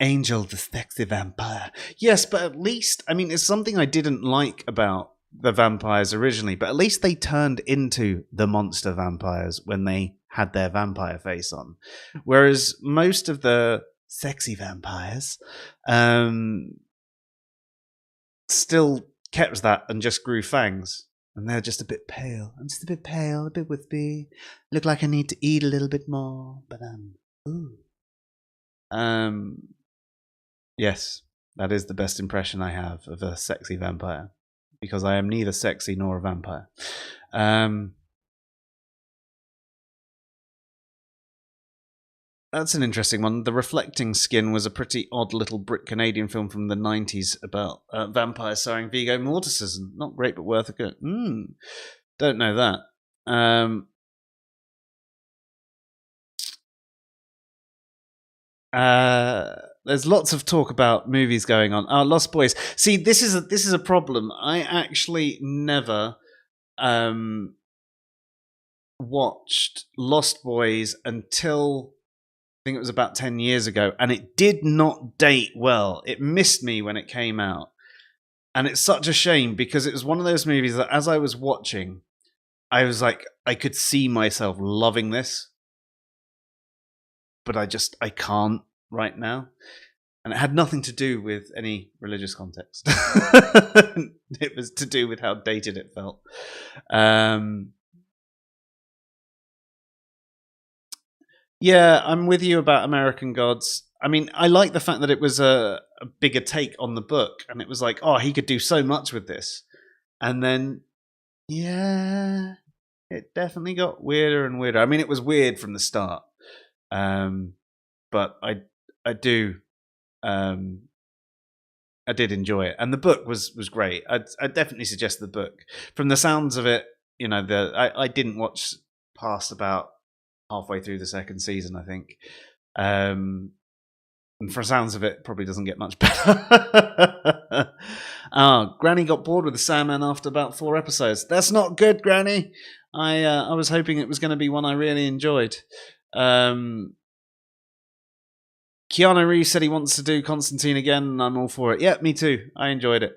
Angel the sexy vampire. Yes, but at least, I mean, it's something I didn't like about the vampires originally, but at least they turned into the monster vampires when they had their vampire face on. Whereas most of the sexy vampires still kept that and just grew fangs. And they're just a bit pale. I'm just a bit pale, a bit wispy. Look like I need to eat a little bit more, but ooh. Yes, that is the best impression I have of a sexy vampire, because I am neither sexy nor a vampire. That's an interesting one. The Reflecting Skin was a pretty odd little Brit Canadian film from the 90s about vampires starring Viggo Mortensen. Not great, but worth a go. Don't know that. There's lots of talk about movies going on. Lost Boys. See, this is a problem. I actually never watched Lost Boys until I think it was about 10 years ago, and it did not date well. It missed me when it came out. And it's such a shame, because it was one of those movies that as I was watching, I was like, I could see myself loving this, but I can't right now. And it had nothing to do with any religious context. It was to do with how dated it felt. Yeah, I'm with you about American Gods. I mean, I like the fact that it was a bigger take on the book, and it was like, oh, he could do so much with this. And then, yeah, it definitely got weirder and weirder. I mean, it was weird from the start, but I did enjoy it, and the book was great. I'd definitely suggest the book. From the sounds of it, I didn't watch past about halfway through the second season, I think. And for sounds of it, probably doesn't get much better. Granny got bored with the Sandman after about 4 episodes. That's not good, Granny. I was hoping it was going to be one I really enjoyed. Keanu Reeves said he wants to do Constantine again, and I'm all for it. Yeah, me too. I enjoyed it.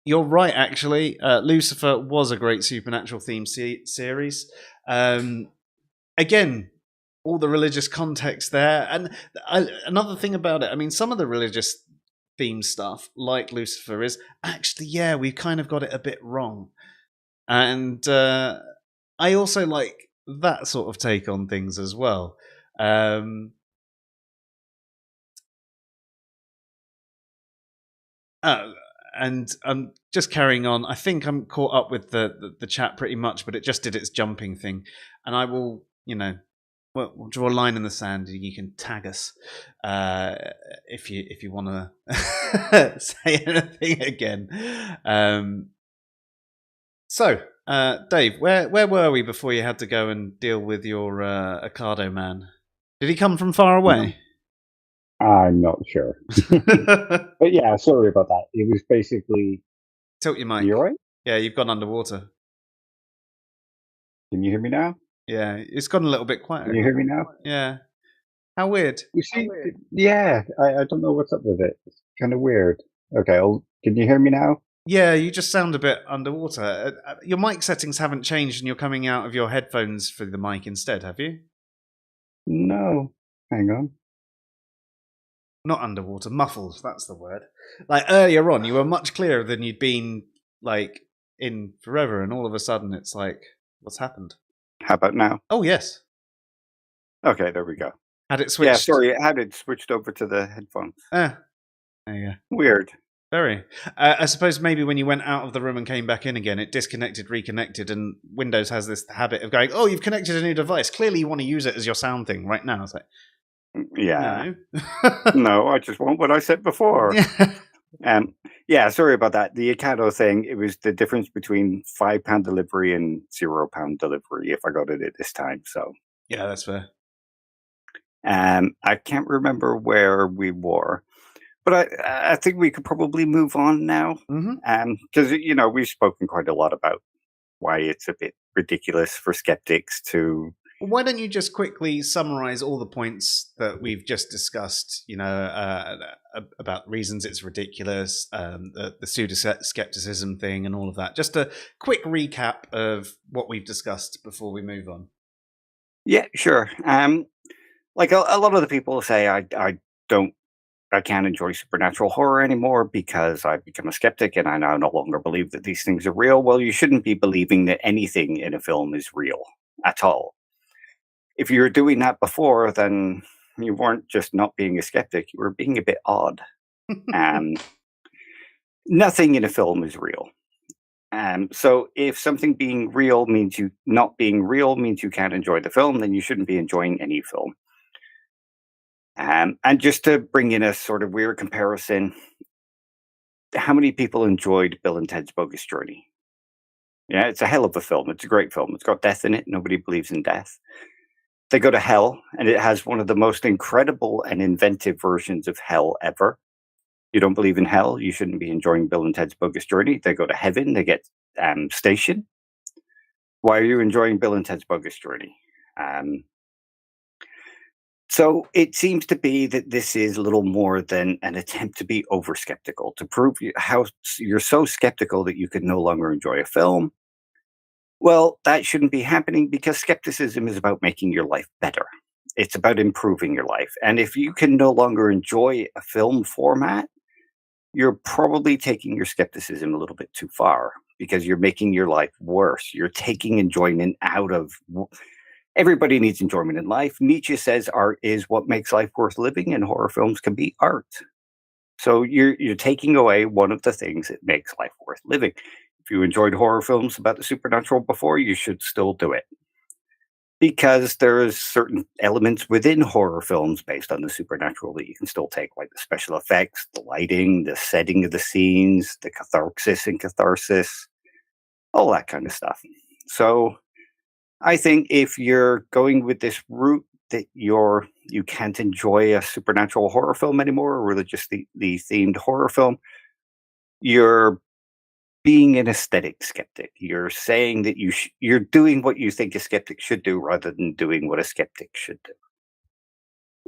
You're right, actually. Lucifer was a great supernatural theme series. Again, all the religious context there. And another thing about it, I mean, some of the religious theme stuff, like Lucifer, is actually, yeah, we've kind of got it a bit wrong. And I also like that sort of take on things as well. And I'm just carrying on. I think I'm caught up with the chat pretty much, but it just did its jumping thing. And I will, we'll draw a line in the sand. You can tag us if you want to say anything again. So, Dave, where were we before you had to go and deal with your Ocado man? Did he come from far away? I'm not sure. But yeah, sorry about that. It was basically... Tilt your mic. You all right? Yeah, you've gone underwater. Can you hear me now? Yeah, it's gone a little bit quieter. Can you hear me now? Yeah. How weird. You see, yeah, I don't know what's up with it. It's kind of weird. Okay, can you hear me now? Yeah, you just sound a bit underwater. Your mic settings haven't changed and you're coming out of your headphones for the mic instead, have you? No. Hang on. Not underwater, muffled, that's the word. Like earlier on, you were much clearer than you'd been like in forever, and all of a sudden it's like, what's happened? How about now? Oh, yes. Okay, there we go. Had it switched? Yeah, sorry, it had it switched over to the headphones. There you go. Weird. Very. I suppose maybe when you went out of the room and came back in again, it disconnected, reconnected, and Windows has this habit of going, oh, you've connected a new device. Clearly you want to use it as your sound thing right now. It's like, yeah. No. No, I just want what I said before. Yeah, sorry about that. The Ocado thing, it was the difference between £5 delivery and £0 delivery if I got it at this time. So yeah, that's fair. I can't remember where we were, but I think we could probably move on now. Because, we've spoken quite a lot about why it's a bit ridiculous for skeptics to... Why don't you just quickly summarize all the points that we've just discussed, about reasons it's ridiculous, the pseudo-skepticism thing and all of that. Just a quick recap of what we've discussed before we move on. Yeah, sure. Like a lot of the people say, I can't enjoy supernatural horror anymore because I've become a skeptic and I now no longer believe that these things are real. Well, you shouldn't be believing that anything in a film is real at all. If you were doing that before, then you weren't just not being a skeptic, you were being a bit odd. Nothing in a film is real. So if something being real means you not being real means you can't enjoy the film, then you shouldn't be enjoying any film. And just to bring in a sort of weird comparison, how many people enjoyed Bill and Ted's Bogus Journey? Yeah, it's a hell of a film. It's a great film. It's got death in it. Nobody believes in death. They go to hell, and it has one of the most incredible and inventive versions of hell ever. You don't believe in hell, you shouldn't be enjoying Bill and Ted's Bogus Journey. They go to heaven, they get station. Why are you enjoying Bill and Ted's Bogus Journey? So it seems to be that this is a little more than an attempt to be over-skeptical, to prove how you're so skeptical that you can no longer enjoy a film. Well, that shouldn't be happening because skepticism is about making your life better. It's about improving your life. And if you can no longer enjoy a film format, you're probably taking your skepticism a little bit too far because you're making your life worse. You're taking enjoyment out of... Everybody needs enjoyment in life. Nietzsche says art is what makes life worth living, and horror films can be art. So you're taking away one of the things that makes life worth living. If you enjoyed horror films about the supernatural before, you should still do it. Because there's certain elements within horror films based on the supernatural that you can still take, like the special effects, the lighting, the setting of the scenes, the catharsis and catharsis, all that kind of stuff. So I think if you're going with this route that you can't enjoy a supernatural horror film anymore, or religiously themed horror film, you're being an aesthetic skeptic. You're saying that you're doing what you think a skeptic should do rather than doing what a skeptic should do.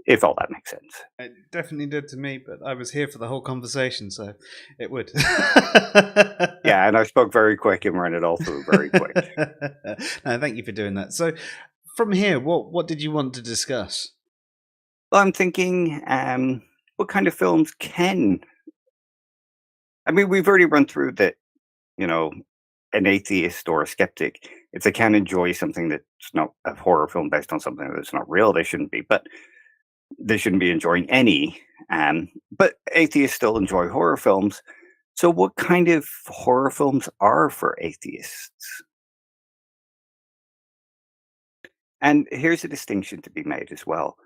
If all that makes sense. It definitely did to me, but I was here for the whole conversation, so it would. Yeah, and I spoke very quick and ran it all through very quick. No, thank you for doing that. So, from here, what did you want to discuss? Well, I'm thinking, what kind of films can... I mean, we've already run through that, an atheist or a skeptic, if they can enjoy something that's not a horror film based on something that's not real, they shouldn't be. But they shouldn't be enjoying any. But atheists still enjoy horror films. So what kind of horror films are for atheists? And here's a distinction to be made as well.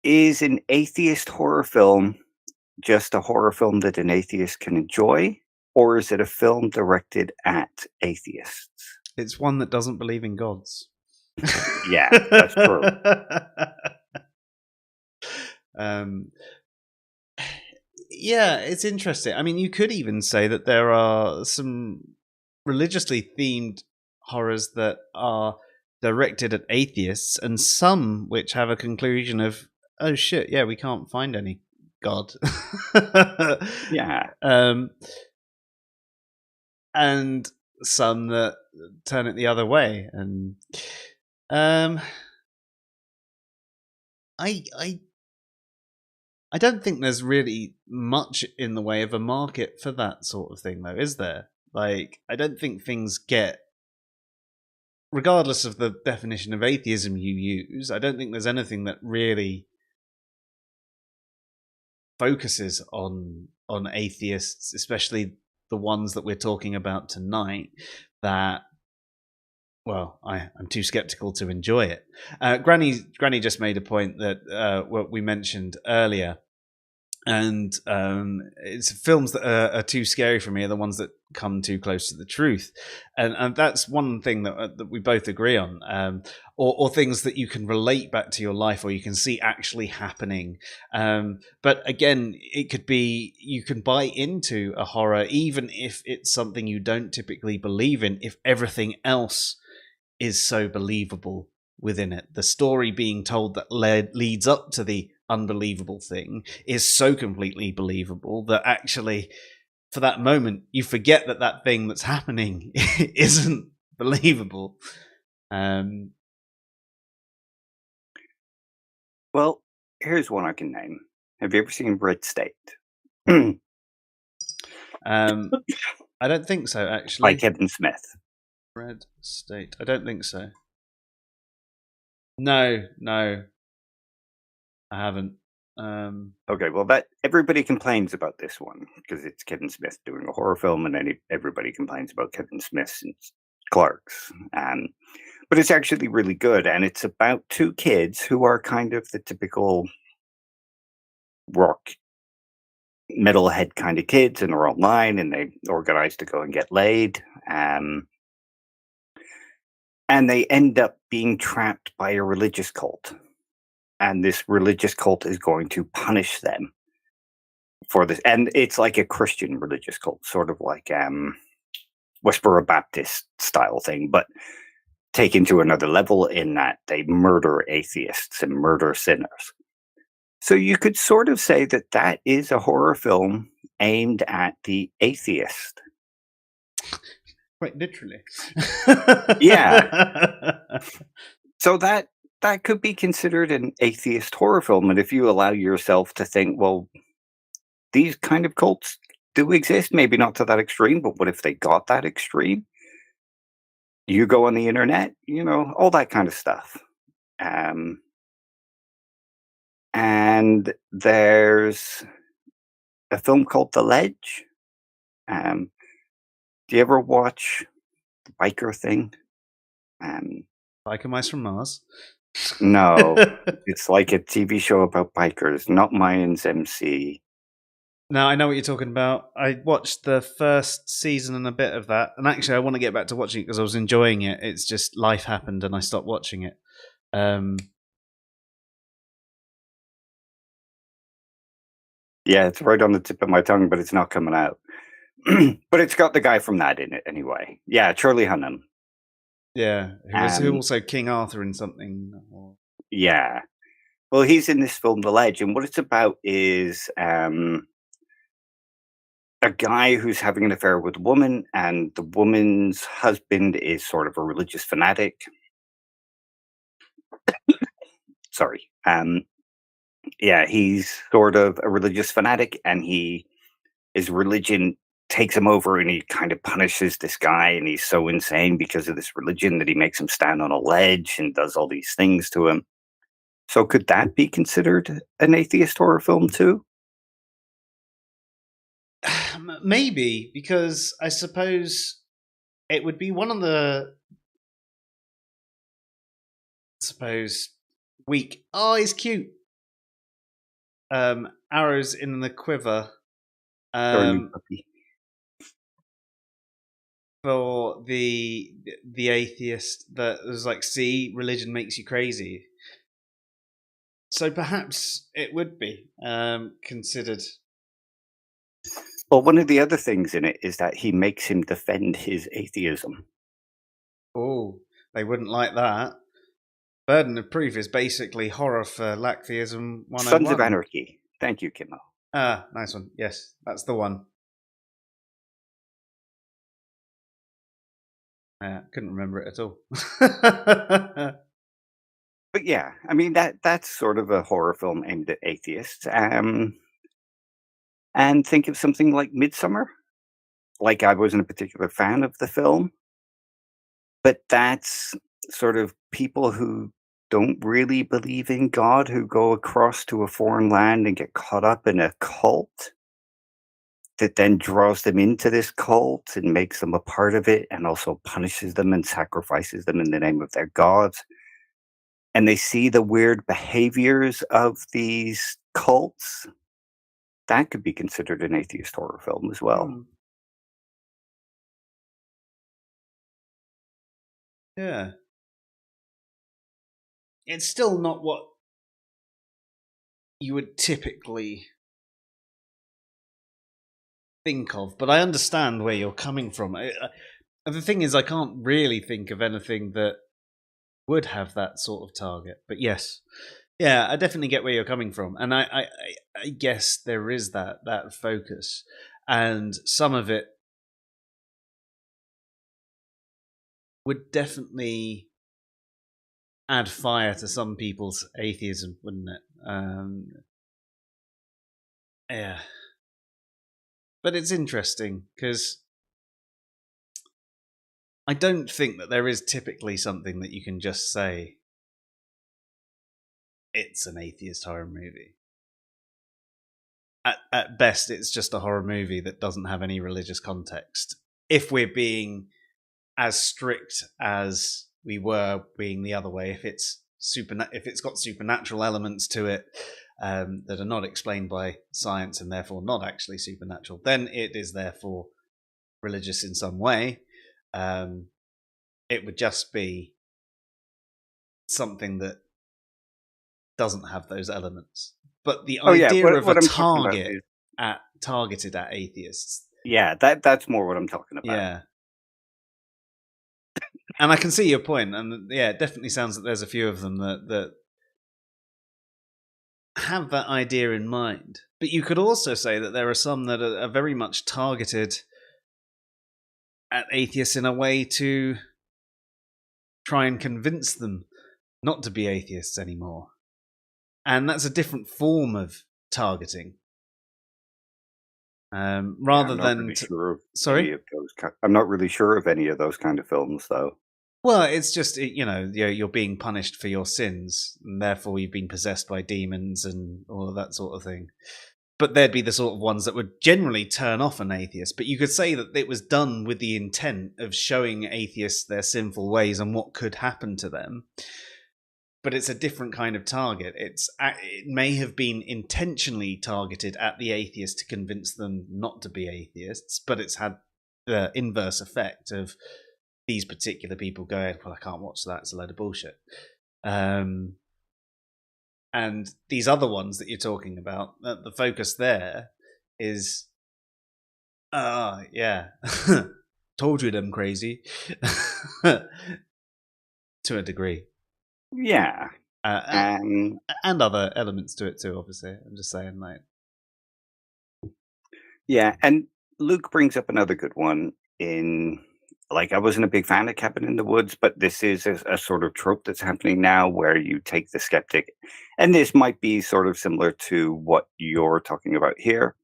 Is an atheist horror film just a horror film that an atheist can enjoy? Or is it a film directed at atheists? It's one that doesn't believe in gods. Yeah, that's true. Yeah, it's interesting. I mean, you could even say that there are some religiously themed horrors that are directed at atheists, and some which have a conclusion of, oh shit, yeah, we can't find any god. Yeah. And some that turn it the other way. And I don't think there's really much in the way of a market for that sort of thing, though, is there? Like, I don't think things get, regardless of the definition of atheism you use, I don't think there's anything that really focuses on atheists, especially the ones that we're talking about tonight, that, well, I'm too skeptical to enjoy it. Granny just made a point that what we mentioned earlier, and it's films that are too scary for me are the ones that come too close to the truth, and that's one thing that we both agree on, or things that you can relate back to your life, or you can see actually happening. But again, it could be you can buy into a horror even if it's something you don't typically believe in, if everything else is so believable within it. The story being told that leads up to the unbelievable thing is so completely believable that actually, for that moment, you forget that thing that's happening isn't believable. Well, here's one I can name. Have you ever seen Red State? I don't think so, actually. By Kevin Smith. Red State. I don't think so. No, I haven't. Okay, well, that everybody complains about this one because it's Kevin Smith doing a horror film, and then everybody complains about Kevin Smith and Clark's. But it's actually really good, and it's about two kids who are kind of the typical rock metalhead kind of kids, and they're online, and they organize to go and get laid. And they end up being trapped by a religious cult. And this religious cult is going to punish them for this. And it's like a Christian religious cult, sort of like Westboro Baptist style thing, but taken to another level in that they murder atheists and murder sinners. So you could sort of say that that is a horror film aimed at the atheist. Quite literally. Yeah. So that could be considered an atheist horror film. And if you allow yourself to think, well, these kind of cults do exist, maybe not to that extreme, but what if they got that extreme? You go on the internet, all that kind of stuff. And there's a film called The Ledge. Do you ever watch the biker thing? Biker Mice from Mars? No, it's like a TV show about bikers, not Mayans MC. No, I know what you're talking about. I watched the first season and a bit of that, and actually I want to get back to watching it because I was enjoying it. It's just life happened and I stopped watching it. Yeah, it's right on the tip of my tongue, but it's not coming out. But it's got the guy from that in it anyway. Yeah, Charlie Hunnam. Yeah, who also King Arthur in something. Yeah. Well, he's in this film, The Ledge, and what it's about is a guy who's having an affair with a woman, and the woman's husband is sort of a religious fanatic. Sorry. Yeah, he's sort of a religious fanatic, and his religion takes him over, and he kind of punishes this guy, and he's so insane because of this religion that he makes him stand on a ledge and does all these things to him. So could that be considered an atheist horror film too? Maybe, because I suppose it would be one of the, weak. Oh, he's cute. Arrows in the quiver. For the atheist that was like, see, religion makes you crazy. So perhaps it would be considered. Well, one of the other things in it is that he makes him defend his atheism. Oh, they wouldn't like that. Burden of proof is basically horror for Lacktheism 101. Sons of Anarchy. Thank you, Kimmo. Ah, nice one. Yes, that's the one. Couldn't remember it at all. But yeah, I mean that's sort of a horror film aimed at atheists. And think of something like Midsummer. Like, I wasn't a particular fan of the film, but that's sort of people who don't really believe in God, who go across to a foreign land and get caught up in a cult that then draws them into this cult and makes them a part of it, and also punishes them and sacrifices them in the name of their gods. And they see the weird behaviors of these cults. That could be considered an atheist horror film as well. Yeah. It's still not what you would typically think of, but I understand where you're coming from. The thing is, I can't really think of anything that would have that sort of target. But yes, yeah, I definitely get where you're coming from, and I guess there is that focus, and some of it would definitely add fire to some people's atheism, wouldn't it? Yeah. But it's interesting because I don't think that there is typically something that you can just say it's an atheist horror movie. At best, it's just a horror movie that doesn't have any religious context. If we're being as strict as we were being the other way, if it's got supernatural elements to it that are not explained by science and therefore not actually supernatural, then it is therefore religious in some way. It would just be something that doesn't have those elements. But the idea of a target targeted at atheists. Yeah, that's more what I'm talking about. Yeah. And I can see your point, and yeah, it definitely sounds that there's a few of them that have that idea in mind. But you could also say that there are some that are very much targeted at atheists in a way to try and convince them not to be atheists anymore. And that's a different form of targeting. Rather than... Really sure sorry? I'm not really sure of any of those kind of films, though. Well, it's just, you're being punished for your sins, and therefore you've been possessed by demons and all of that sort of thing. But there'd be the sort of ones that would generally turn off an atheist. But you could say that it was done with the intent of showing atheists their sinful ways and what could happen to them. But it's a different kind of target. It may have been intentionally targeted at the atheist to convince them not to be atheists, but it's had the inverse effect of these particular people going, well, I can't watch that, it's a load of bullshit. And these other ones that you're talking about, the focus there is Yeah. Told you them crazy. To a degree. Yeah. And other elements to it too, obviously. I'm just saying, like. Yeah, and Luke brings up another good one in like I wasn't a big fan of Cabin in the Woods, but this is a sort of trope that's happening now where you take the skeptic, and this might be sort of similar to what you're talking about here,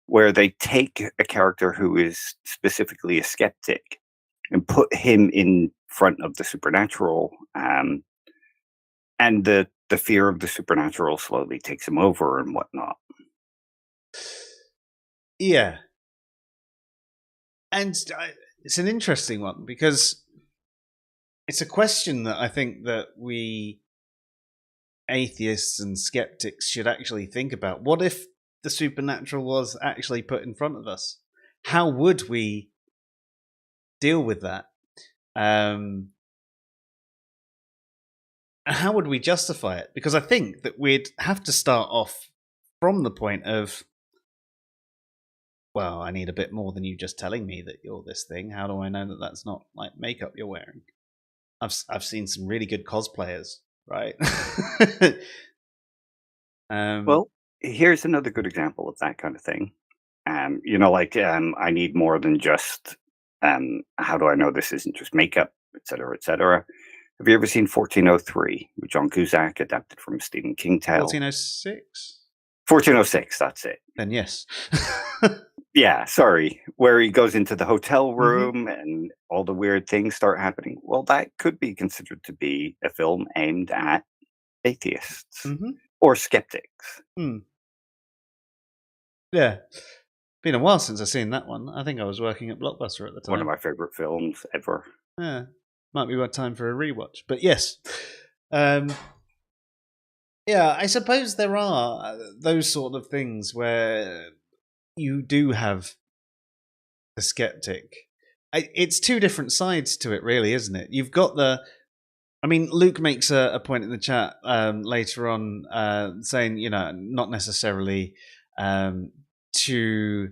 where they take a character who is specifically a skeptic and put him in front of the supernatural, and the fear of the supernatural slowly takes him over and whatnot. Yeah. And it's an interesting one because it's a question that I think that we atheists and skeptics should actually think about. What if the supernatural was actually put in front of us? How would we deal with that? How would we justify it? Because I think that we'd have to start off from the point of, well, I need a bit more than you just telling me that you're this thing. How do I know that that's not like makeup you're wearing? I've seen some really good cosplayers, right? Well, here's another good example of that kind of thing. I need more than just how do I know this isn't just makeup, et cetera, et cetera. Have you ever seen 1403 with John Cusack, adapted from a Stephen King tale? 1406? 1406, that's it. Then yes. Yeah, sorry. Where he goes into the hotel room and all the weird things start happening. Well, that could be considered to be a film aimed at atheists or skeptics. Yeah. Been a while since I've seen that one. I think I was working at Blockbuster at the time. One of my favorite films ever. Yeah. Might be time for a rewatch. But yes. Yeah, I suppose there are those sort of things where you do have the skeptic. It's two different sides to it, really, isn't it? You've got Luke makes a point in the chat later on saying, not necessarily to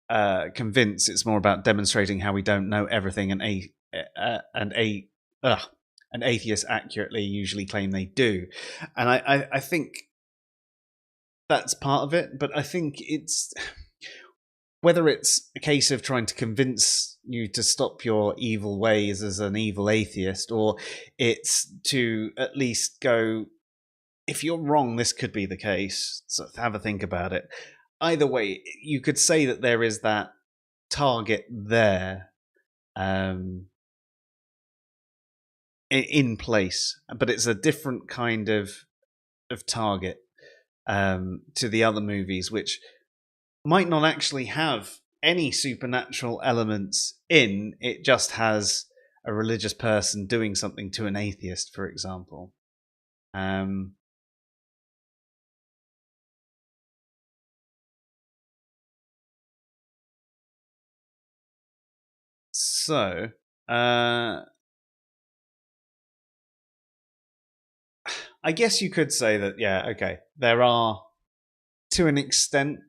convince. It's more about demonstrating how we don't know everything, and atheists accurately usually claim they do. And I think that's part of it, but I think it's whether it's a case of trying to convince you to stop your evil ways as an evil atheist, or it's to at least go, if you're wrong, this could be the case, so have a think about it. Either way, you could say that there is that target there in place, but it's a different kind of target to the other movies, which might not actually have any supernatural elements in. It just has a religious person doing something to an atheist, for example. So, I guess you could say that, yeah, okay, there are, to an extent,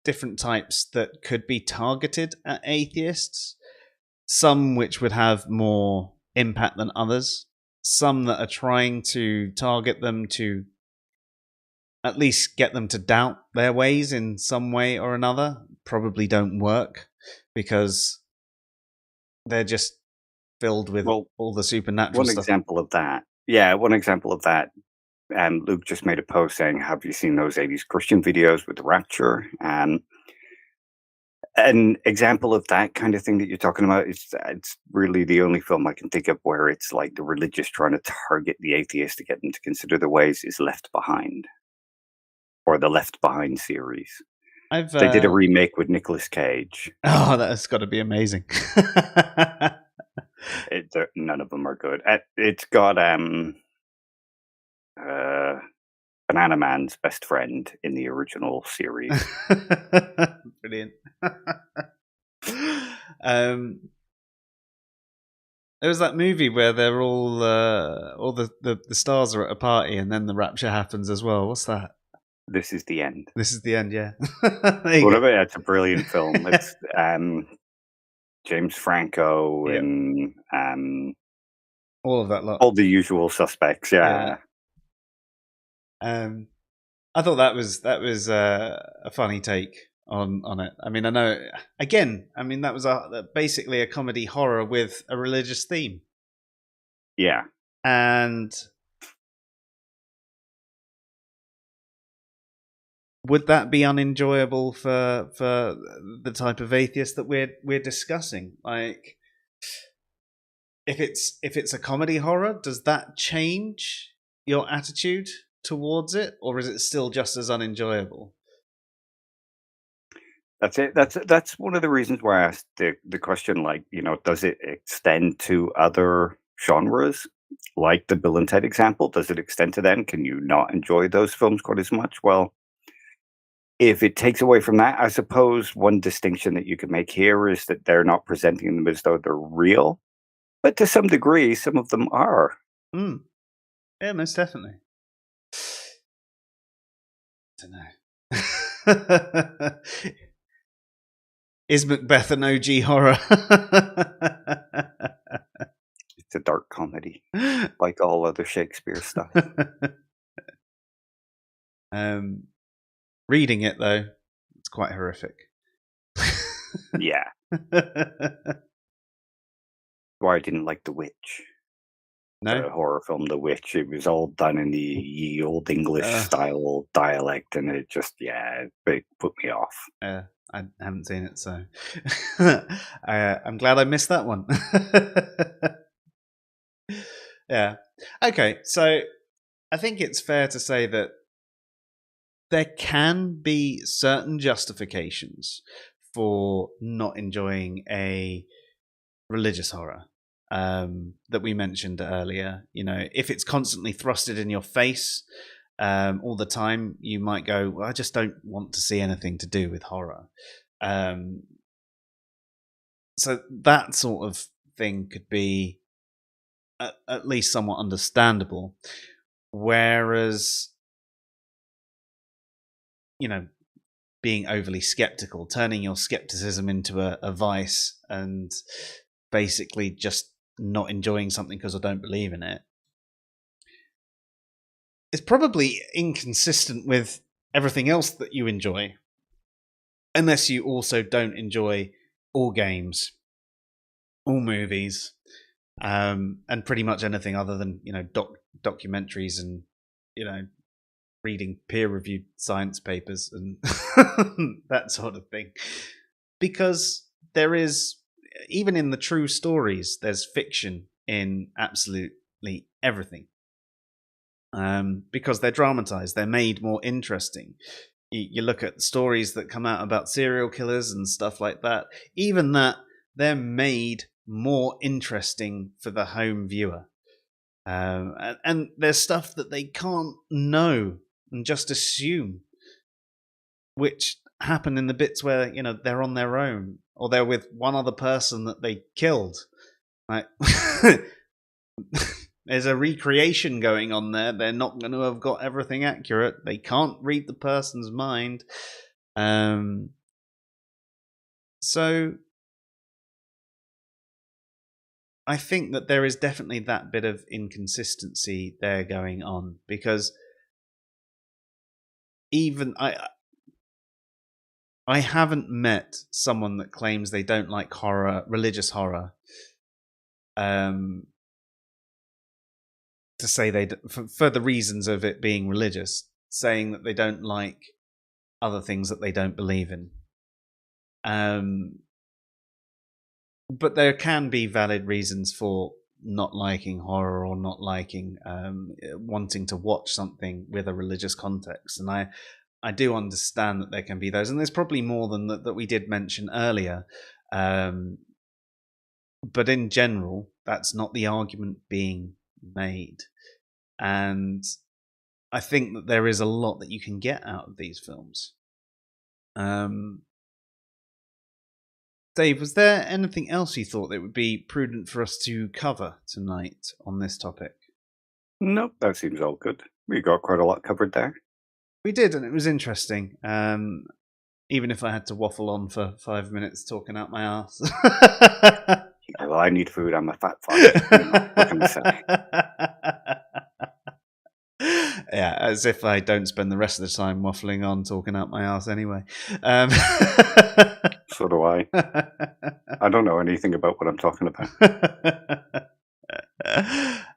different types that could be targeted at atheists. Some which would have more impact than others. Some that are trying to target them to at least get them to doubt their ways in some way or another probably don't work because they're just filled with all the supernatural stuff. One example of that, Luke just made a post saying, have you seen those 80s Christian videos with the rapture? An example of that kind of thing that you're talking about it's really the only film I can think of where it's like the religious trying to target the atheist to get them to consider their ways is Left Behind, or the Left Behind series. They did a remake with Nicolas Cage. Oh, that's got to be amazing. None of them are good. It's got Banana Man's best friend in the original series. Brilliant. There was that movie where they're all the stars are at a party and then the rapture happens as well. What's that? This is the end. This is the end. Yeah. There you go. Whatever. It's a brilliant film. It's James Franco Yep. and All of that lot. all the usual suspects. Yeah. I thought that was a funny take on it. I mean, I know again. I mean, that was basically a comedy horror with a religious theme, Yeah. and would that be unenjoyable for the type of atheist that we're discussing? Like, if it's a comedy horror, does that change your attitude towards it, or is it still just as unenjoyable? That's it. That's one of the reasons why I asked the question. Like, does it extend to other genres, like the Bill and Ted example? Does it extend to them? Can you not enjoy those films quite as much? Well, if it takes away from that, I suppose one distinction that you could make here is that they're not presenting them as though they're real, but to some degree, some of them are. Yeah, most definitely. I don't know. Is Macbeth an OG horror? It's a dark comedy, like all other Shakespeare stuff. Reading it, though, it's quite horrific. Yeah. Why I didn't like The Witch. No? The horror film The Witch. It was all done in the ye old English style dialect, and it just, it put me off. I haven't seen it, so I'm glad I missed that one. Yeah. Okay, so I think it's fair to say that there can be certain justifications for not enjoying a religious horror that we mentioned earlier. If it's constantly thrusted in your face all the time, you might go, well, I just don't want to see anything to do with horror. So that sort of thing could be at least somewhat understandable. Whereas, being overly skeptical, turning your skepticism into a vice and basically just not enjoying something because I don't believe in it, it's probably inconsistent with everything else that you enjoy, unless you also don't enjoy all games, all movies, and pretty much anything other than documentaries and reading peer-reviewed science papers and that sort of thing. Because there is, even in the true stories, there's fiction in absolutely everything. Because they're dramatized, they're made more interesting. You look at stories that come out about serial killers and stuff like that, even that, they're made more interesting for the home viewer. And there's stuff that they can't know and just assume, which happen in the bits where they're on their own or they're with one other person that they killed. Like, there's a recreation going on there. They're not going to have got everything accurate. They can't read the person's mind. So I think that there is definitely that bit of inconsistency there going on, because even I haven't met someone that claims they don't like horror, religious horror, to say they for the reasons of it being religious, saying that they don't like other things that they don't believe in. But there can be valid reasons for not liking horror or not liking wanting to watch something with a religious context, and I do understand that there can be those, and there's probably more than that we did mention earlier. But in general, that's not the argument being made. And I think that there is a lot that you can get out of these films. Dave, was there anything else you thought that would be prudent for us to cover tonight on this topic? Nope, that seems all good. We got quite a lot covered there. We did, and it was interesting. Even if I had to waffle on for 5 minutes talking out my ass. Yeah, well, I need food. I'm a fat fuck. You know, what can I say? Yeah, as if I don't spend the rest of the time waffling on talking out my ass anyway. So do I. I don't know anything about what I'm talking about.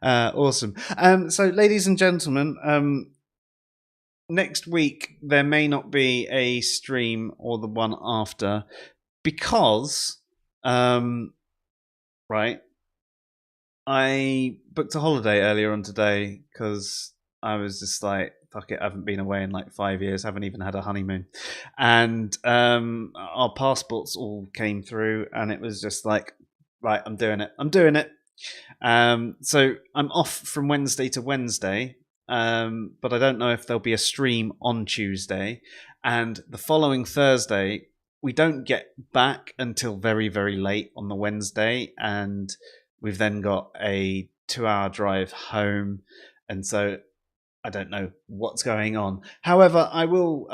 Awesome. So, ladies and gentlemen, next week there may not be a stream or the one after because, right, I booked a holiday earlier on today because I was just like, fuck it, I haven't been away in like 5 years, haven't even had a honeymoon. And our passports all came through, and it was just like, right, I'm doing it. So I'm off from Wednesday to Wednesday, but I don't know if there'll be a stream on Tuesday. And the following Thursday, we don't get back until very, very late on the Wednesday, and we've then got a 2-hour drive home. And so I don't know what's going on. However, I will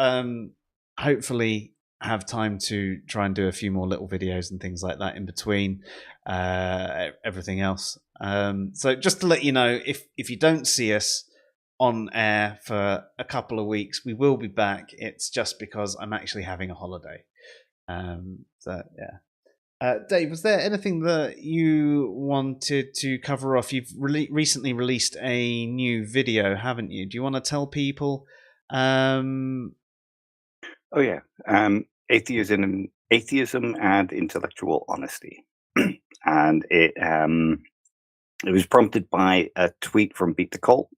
hopefully have time to try and do a few more little videos and things like that in between everything else. So just to let you know, if you don't see us on air for a couple of weeks, we will be back. It's just because I'm actually having a holiday. So yeah. Dave, was there anything that you wanted to cover off? You've recently released a new video, haven't you? Do you want to tell people? Oh yeah, atheism and intellectual honesty, and it was prompted by a tweet from Beat the Cult,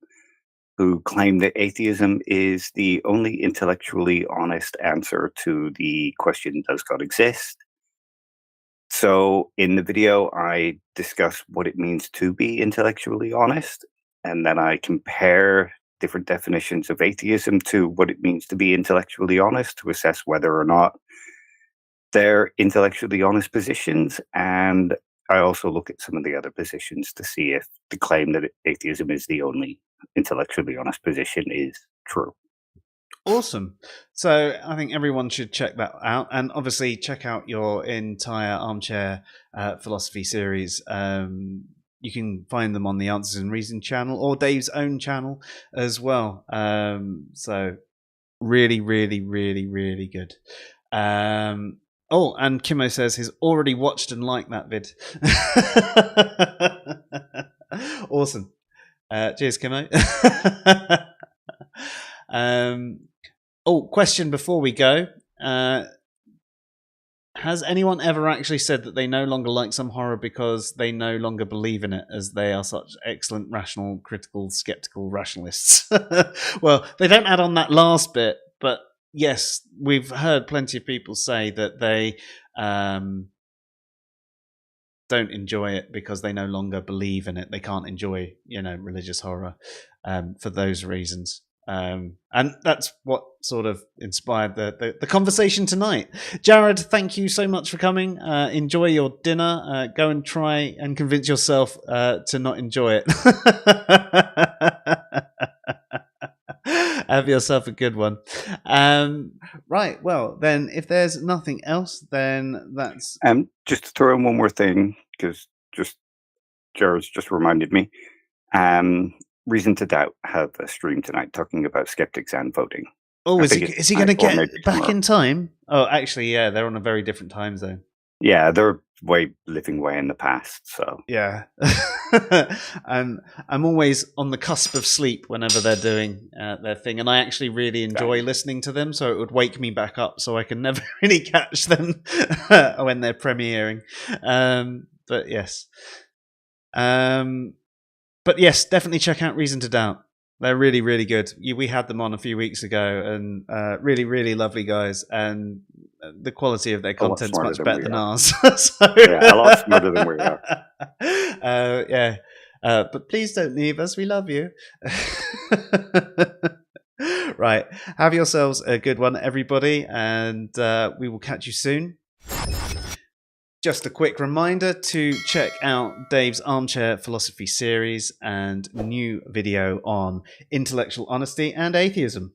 who claimed that atheism is the only intellectually honest answer to the question, does God exist? So in the video, I discuss what it means to be intellectually honest, and then I compare different definitions of atheism to what it means to be intellectually honest to assess whether or not they're intellectually honest positions. And I also look at some of the other positions to see if the claim that atheism is the only intellectually honest position is true. Awesome. So I think everyone should check that out, and obviously check out your entire Armchair Philosophy series. You can find them on the Answers and Reason channel or Dave's own channel as well. So really, really, really, really good. Oh, and Kimmo says he's already watched and liked that vid. Awesome. Cheers, Kimmo. Question before we go. Has anyone ever actually said that they no longer like some horror because they no longer believe in it, as they are such excellent, rational, critical, skeptical rationalists? Well, they don't add on that last bit, but yes, we've heard plenty of people say that they don't enjoy it because they no longer believe in it. They can't enjoy, religious horror for those reasons. And that's what sort of inspired the conversation tonight. Jared, thank you so much for coming. Enjoy your dinner. Go and try and convince yourself to not enjoy it. Have yourself a good one. Right, well, then, if there's nothing else, then that's... Just to throw in one more thing, because Jared's just reminded me. Reason to Doubt have a stream tonight talking about skeptics and voting. Oh, is he going to get back in time? Oh, actually, yeah, they're on a very different time zone. Yeah, they're living way in the past. So yeah, I'm always on the cusp of sleep whenever they're doing their thing, and I actually really enjoy listening to them. So it would wake me back up, so I can never really catch them when they're premiering. But yes. But yes, definitely check out Reason to Doubt. They're really, really good. We had them on a few weeks ago, and really, really lovely guys. And the quality of their content's much better than ours. Yeah, a lot smarter than we are. Yeah. But please don't leave us. We love you. Right. Have yourselves a good one, everybody. And we will catch you soon. Just a quick reminder to check out Dave's Armchair Philosophy series and new video on intellectual honesty and atheism.